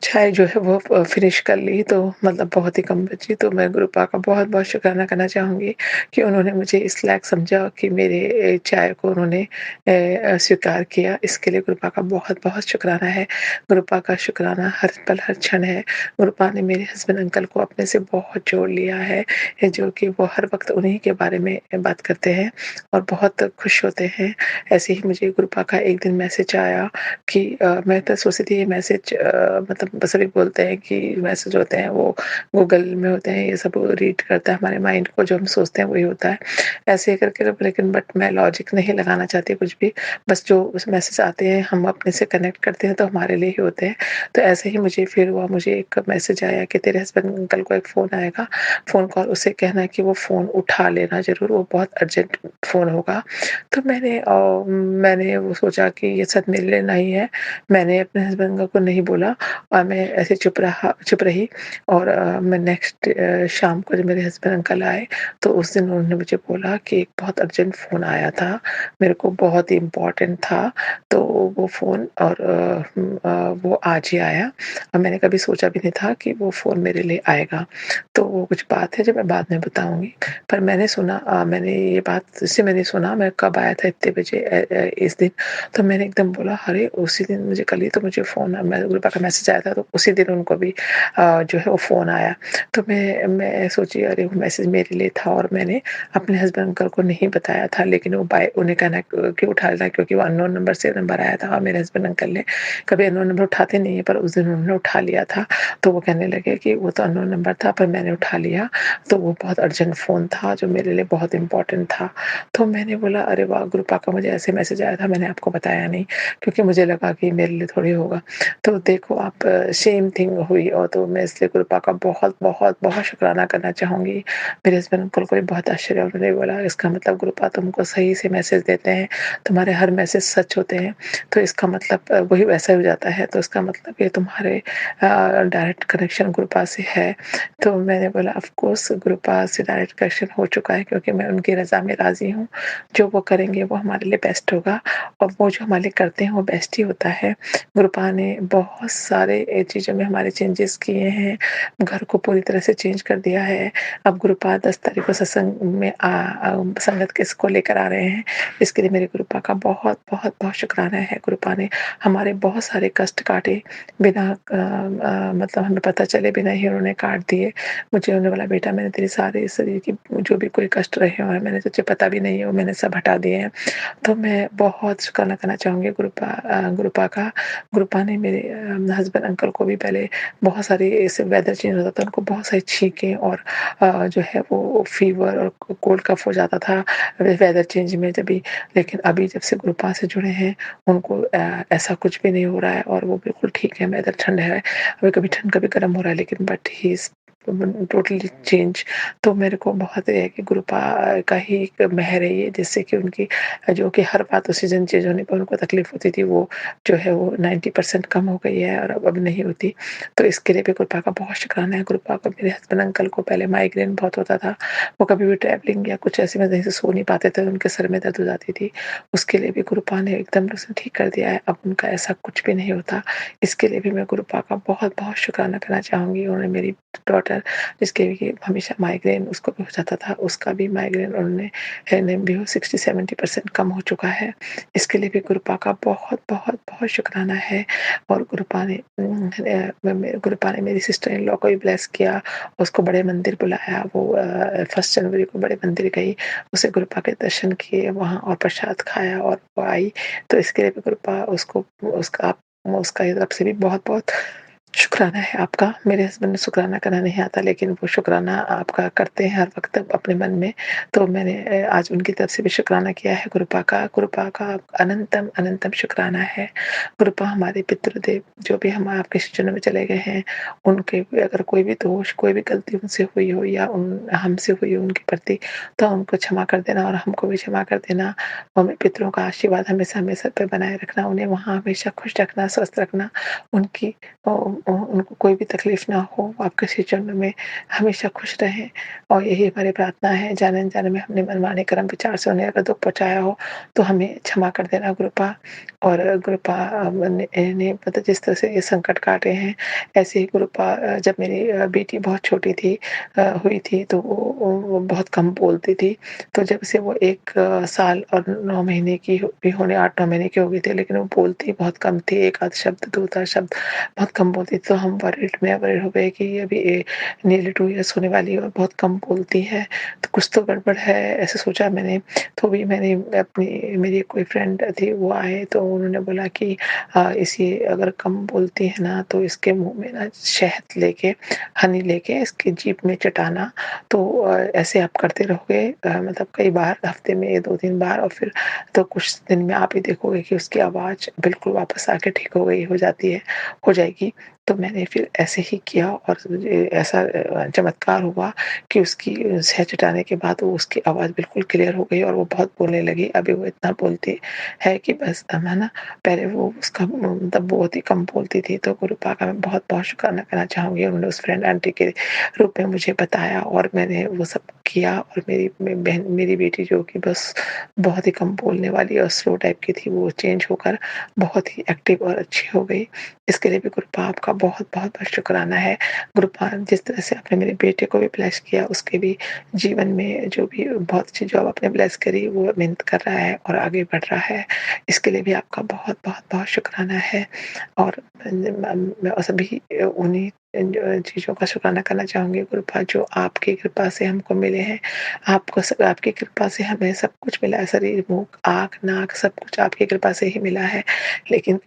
चाय जो है वो फिनिश कर ली, तो मतलब बहुत ही कम बची। तो मैं गुरुपा का बहुत-बहुत शुक्राना करना चाहूँगी कि उन्होंने मुझे इस लायक समझा कि मेरे चाय को उन्होंने स्वीकार किया। इसके लिए गुरुपा का बहुत-बहुत शुक्राना है। गुरुपा का शुक्राना हर पल हर क्षण है। गुरुपा ने मेरे हस्बैंड अंकल को अपने से बहुत जोड़ लिया है, जो कि वो हर वक़्त उन्हीं के बारे में बात करते हैं और बहुत खुश होते हैं। ऐसे ही मुझे गुरुपा का एक दिन मैसेज आया कि मैं तो सोचती थी ये मैसेज मतलब सभी बोलते हैं कि मैसेज होते हैं वो गूगल में होते हैं, ये सब रीड करता है हमारे माइंड को, जो हम सोचते हैं वही होता है। ऐसे ही करके लेकिन बट मैं लॉजिक नहीं लगाना चाहती कुछ भी, बस जो उस मैसेज आते हैं हम अपने से कनेक्ट करते हैं तो हमारे लिए ही होते हैं। तो ऐसे ही मुझे फिर हुआ, मुझे एक मैसेज आया कि तेरे हस्बैंड अंकल को एक फ़ोन आएगा, फ़ोन कॉल, उसे कहना है कि वो फ़ोन उठा लेना ज़रूर, वो बहुत अर्जेंट फ़ोन होगा। तो मैंने वो सोचा कि ये शायद मेरे लिए नहीं है। मैंने अपने हस्बैंड अंकल को नहीं बोला और मैं ऐसे चुप रही और मैं नेक्स्ट शाम को जब मेरे हस्बैंड अंकल आए तो उस दिन उन्होंने मुझे बोला कि एक बहुत अर्जेंट फ़ोन आया था, मेरे को बहुत ही इम्पोर्टेंट था, तो वो फ़ोन और वो आज ही आया और मैंने कभी सोचा भी नहीं था कि वो फ़ोन मेरे लिए आएगा। तो वो कुछ बात है जो मैं बाद में बताऊँगी। पर मैंने ये बात जिससे मैंने सुना, मैं कब आया था इतने बजे इस दिन, तो मैंने एकदम बोला अरे! उसी दिन मुझे कल ही तो मुझे फ़ोन गुरुपा का मैसेज आया था, तो उसी दिन उनको भी जो है वो फ़ोन आया। तो मैं सोची अरे! वो मैसेज मेरे लिए था और मैंने अपने हस्बैंड अंकल को नहीं बताया था, लेकिन वो उन्हें कहना कि उठा लेना, क्योंकि वो अननोन नंबर से नंबर आया था और मेरे हस्बैंड अंकल ने कभी अननोन नंबर उठाते नहीं है, पर उस दिन उन्होंने उठा लिया था। तो वो कहने लगे कि वो तो अननोन नंबर था पर मैंने उठा लिया, तो वो बहुत अर्जेंट फ़ोन था जो मेरे लिए बहुत इम्पोर्टेंट था। तो मैंने बोला अरे वाह! गुरुपा का मुझे ऐसे मैसेज आया था, मैंने आपको बताया नहीं क्योंकि मुझे लगा कि मेरे लिए थोड़ी होगा। तो देखो आप सेम थिंग हुई और तो मैं इसलिए गुरुपा का बहुत, बहुत, बहुत शुक्राना करना चाहूँगी। मेरे हस्बैंड अंकल को भी बहुत आश्चर्य हुआ, उन्होंने बोला इसका मतलब गुरुपा तुमको सही से मैसेज देते हैं, तुम्हारे हर मैसेज सच होते हैं, तो इसका मतलब वही वैसा ही हो जाता है, तो इसका मतलब ये तुम्हारे डायरेक्ट कनेक्शन गुरुपा से है। तो मैंने बोला ऑफ कोर्स गुरुपा से डायरेक्ट कनेक्शन हो चुका है क्योंकि मैं उनकी रज़ा में राज़ी हूँ। जो वो करेंगे वो हमारे लिए बेस्ट होगा और वो जो हमारे लिए करते हैं वो बेस्ट ही होता है। गुरुपा ने बहुत सारे चीज़ों में हमारे चेंजेस किए हैं, घर को पूरी तरह से चेंज कर दिया है। अब गुरुपा 10 तारीख को सत्संग में संगत किसको लेकर आ रहे हैं, इसके लिए मेरे गुरुपा का बहुत, बहुत, बहुत शुक्राना है। गुरुपा ने हमारे बहुत सारे कष्ट काटे, बिना मतलब हमें पता चले बिना ही उन्होंने काट दिए। मुझे उन्होंने बोला बेटा मैंने तेरे सारे शरीर की जो भी कोई कष्ट रहे हो मैंने तुझे पता भी नहीं है वो मैंने सब हटा दिए हैं। तो मैं बहुत शुक्राना करना चाहूँगी गुरुपा का। गुरुपा ने मेरे हस्बैंड अंकल को भी पहले बहुत सारी ऐसे वेदर चेंज होता था, उनको बहुत सारी छींकें और जो है वो फ़ीवर और कोल्ड कफ़ हो जाता था वेदर चेंज में जब भी। लेकिन अभी जब से गुरुपा से जुड़े हैं उनको ऐसा कुछ भी नहीं हो रहा है और वो बिल्कुल ठीक है। वेदर ठंड है, कभी-कभी ठंड कभी गर्म हो रहा है लेकिन but he is totally change. तो मेरे को बहुत ये है कि गुरुपा का ही एक मेहर है ये, जिससे कि उनकी जो कि हर बात सीज़न चेंज होने पर उनको तकलीफ होती थी वो जो है वो 90% कम हो गई है और अब नहीं होती। तो इसके लिए भी गुरुपा का बहुत शुक्राना है। गुरुपा को मेरे हस्बैंड अंकल को पहले माइग्रेन बहुत होता था, वो कभी भी ट्रैवलिंग या कुछ ऐसी वजह से सो नहीं पाते थे, उनके सर में दर्द हो जाती थी। उसके लिए भी गुरुपा ने एकदम से ठीक कर दिया है, अब उनका ऐसा कुछ भी नहीं होता। इसके लिए भी मैं गुरुपा का बहुत-बहुत शुक्राना करना चाहूँगी। उन्होंने मेरी डॉटर जिसके भी हमेशा माइग्रेन उसको भी हो जाता था, उसका भी माइग्रेन उन्होंने ने भी 60-70% कम हो चुका है। इसके लिए भी गुरुपा का बहुत-बहुत बहुत शुक्राना है। और गुरुपा ने मेरी सिस्टर इन लॉ को भी ब्लेस किया, उसको बड़े मंदिर बुलाया, वो 1 जनवरी को बड़े मंदिर गई, उसे गुरुपा के दर्शन किए वहाँ और प्रसाद खाया और वो आई। तो इसके लिए भी गुरुपा उसका तरफ से भी बहुत-बहुत शुक्राना है आपका। मेरे हस्बैंड ने शुक्राना करना नहीं आता लेकिन वो शुक्राना आपका करते हैं हर वक़्त अपने मन में। तो मैंने आज उनकी तरफ से भी शुक्राना किया है गुरुपा का। गुरुपा का अनंतम, अनंतम शुक्राना है। गुरुपा हमारे पितृदेव जो भी हम आपके सज्जनों में चले गए हैं, उनके भी अगर कोई भी दोष, कोई भी गलती उनसे हुई हो या हमसे हुई हो उनके प्रति, तो उनको क्षमा कर देना और हमको भी क्षमा कर देना। और मेरे पितरों का आशीर्वाद हमेशा हमें सर पे बनाए रखना, उन्हें वहाँ हमेशा खुश रखना, स्वस्थ रखना, उनकी उनको कोई भी तकलीफ ना हो, आपके श्री चरणों में हमेशा खुश रहें और यही हमारी प्रार्थना है। जाने-अनजाने में हमने मनमाने कर्म विचार से उन्हें अगर दुःख पहुँचाया हो, तो हमें क्षमा कर देना गुरुपा। और गुरुपा ने मतलब जिस तरह से ये संकट काटे हैं, ऐसे ही गुरुपा जब मेरी बेटी बहुत छोटी थी हुई थी, तो वो बहुत कम बोलती थी। तो जब से वो 1 साल और 9 महीने की भी होने 8-9 महीने की हो गई थी, लेकिन वो बोलती बहुत कम थी, 1 आध शब्द, 2-4 शब्द बहुत कम बोलती। तो हम वरीड हो गए कि अभी नियरली 2 इयर्स होने वाली है और बहुत कम बोलती है, तो कुछ तो गड़बड़ है, ऐसे सोचा मैंने। तो भी मैंने मेरी कोई फ्रेंड थी, वो आए तो उन्होंने बोला कि इसे अगर कम बोलती है ना, तो इसके मुँह में ना शहद लेके, हनी लेके इसकी जीभ में चटाना, तो ऐसे आप करते रहोगे मतलब कई बार, हफ्ते में 2-3 बार, और फिर तो कुछ दिन में आप ही देखोगे कि उसकी आवाज़ बिल्कुल वापस आके ठीक हो जाएगी। तो मैंने फिर ऐसे ही किया और ऐसा चमत्कार हुआ कि उसकी शहद चटाने के बाद वो उसकी आवाज़ बिल्कुल क्लियर हो गई और वो बहुत बोलने लगी। अभी वो इतना बोलती है कि बस है ना, पहले वो उसका मतलब बहुत ही कम बोलती थी। तो गुरुपा का मैं बहुत-बहुत शुक्राना करना चाहूँगी। उन्होंने उस फ्रेंड आंटी के रूप में मुझे बताया और मैंने वो सब किया और मेरी बेटी जो कि बस बहुत ही कम बोलने वाली और स्लो टाइप की थी, वो चेंज होकर बहुत ही एक्टिव और अच्छी हो गई। इसके लिए भी गुरुपा आपका बहुत-बहुत बहुत शुक्राना है। गुरुपा जिस तरह से आपने मेरे बेटे को भी ब्लेस किया, उसके भी जीवन में जो भी बहुत अच्छी जॉब आपने ब्लेस करी, वो मेहनत कर रहा है और आगे बढ़ रहा है। इसके लिए भी आपका बहुत-बहुत बहुत शुक्राना है। और मैं सभी उन्हीं चीज़ों का शुक्राना करना चाहूँगी गुरुपा, जो आपकी कृपा से हमको मिले हैं। आपकी कृपा से हमें सब कुछ मिला है, शरीर, मुँह, आँख, नाक सब कुछ आपकी कृपा से ही मिला है। लेकिन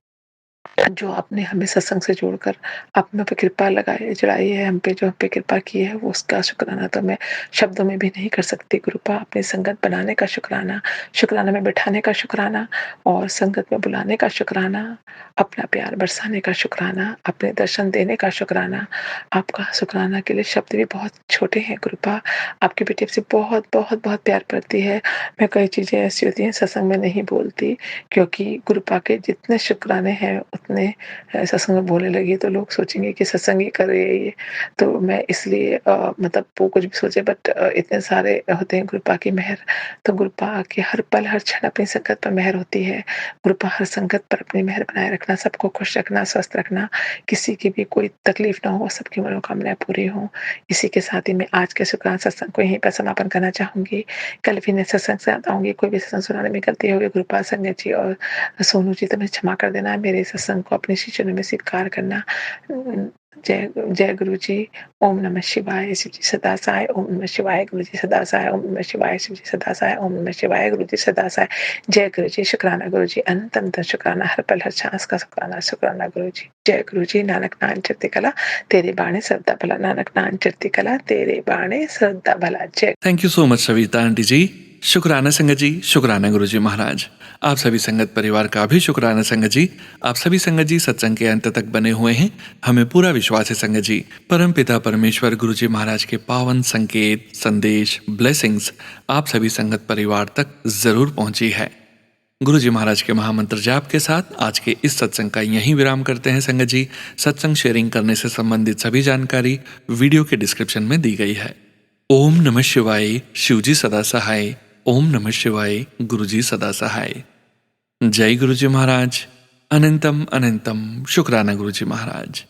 जो आपने हमें सत्संग से जोड़कर अपने पे कृपा लगाई चढ़ाई है, हम पे कृपा की है, वो उसका शुक्राना तो मैं शब्दों में भी नहीं कर सकती। गुरुपा अपनी संगत बनाने का शुक्राना, शुक्राना में बिठाने का शुक्राना और संगत में बुलाने का शुक्राना, अपना प्यार बरसाने का शुक्राना, अपने दर्शन देने का शुक्राना। आपका शुक्राना के लिए शब्द भी बहुत छोटे हैं गुरुपा। आपकी बेटी आपसे बहुत, बहुत, बहुत प्यार करती है। मैं कई चीज़ें ऐसी होती हैं सत्संग में नहीं बोलती, क्योंकि गुरुपा के जितने शुक्राने हैं उतने सत्संग में बोलने लगी तो लोग सोचेंगे कि सत्संग ही कर रही है ये। तो मैं इसलिए मतलब वो कुछ भी सोचे, बट इतने सारे होते हैं गुरुपा की मेहर। तो गुरुपा की हर पल हर क्षण अपनी संगत पर मेहर होती है। गुरुपा हर संगत पर अपनी मेहर बनाए रखना, सबको खुश रखना, स्वस्थ रखना, किसी की भी कोई तकलीफ ना हो, सबकी मनोकामनाएं पूरी हों। इसी के साथ ही मैं आज के शुक्राना सत्संग को यहीं पर समापन करना चाहूंगी। कल भी मैं सत्संग से आऊंगी। कोई भी सत्संग सुनाने में गलती होगी गुरुपा, संगत जी और सोनू जी, तो मुझे क्षमा कर देना। मेरे सत्संग को अपने श्री चरणों में स्वीकार करना। जय जय गुरु जी। ओम नमः शिवाय। शिव जी सदा सहाय। ओम नमः शिवाय। गुरु जी सदा सहाय। ओम नमः शिवाय। शिव जी सदा सहाय। ओम नमः शिवाय। गुरु जी सदा सहाय। जय गुरु जी। शुक्राना गुरु जी। अनंत अनंत शुक्राना, हर पल हर सांस का शुक्राना। शुक्राना गुरु जी। जय गुरु जी। नानक नाम चढ़ती कला तेरे बाणे श्रद्धा भला। नानक नाम चढ़ती कला तेरे बाणे श्रद्धा भला। जय। Thank you so much Savita aunty ji. शुक्राना संगत जी, शुक्राना गुरुजी महाराज। आप सभी संगत परिवार का भी शुक्राना संगत जी। आप सभी संगत जी सत्संग के अंत तक बने हुए हैं। हमें पूरा विश्वास है संगत जी, परम पिता परमेश्वर गुरुजी महाराज के पावन संकेत, संदेश, ब्लेसिंग्स आप सभी संगत परिवार तक जरूर पहुंची है। गुरुजी महाराज के महामंत्र जाप के साथ आज के इस सत्संग का यहीं विराम करते हैं संगत जी। सत्संग शेयरिंग करने से संबंधित सभी जानकारी वीडियो के डिस्क्रिप्शन में दी गई है। ओम नमः शिवाय। शिवजी सदा सहाय। ओम नमः शिवाय। गुरुजी सदा सहाय। जय गुरुजी महाराज। अनंतम अनंतम शुक्राना गुरुजी महाराज।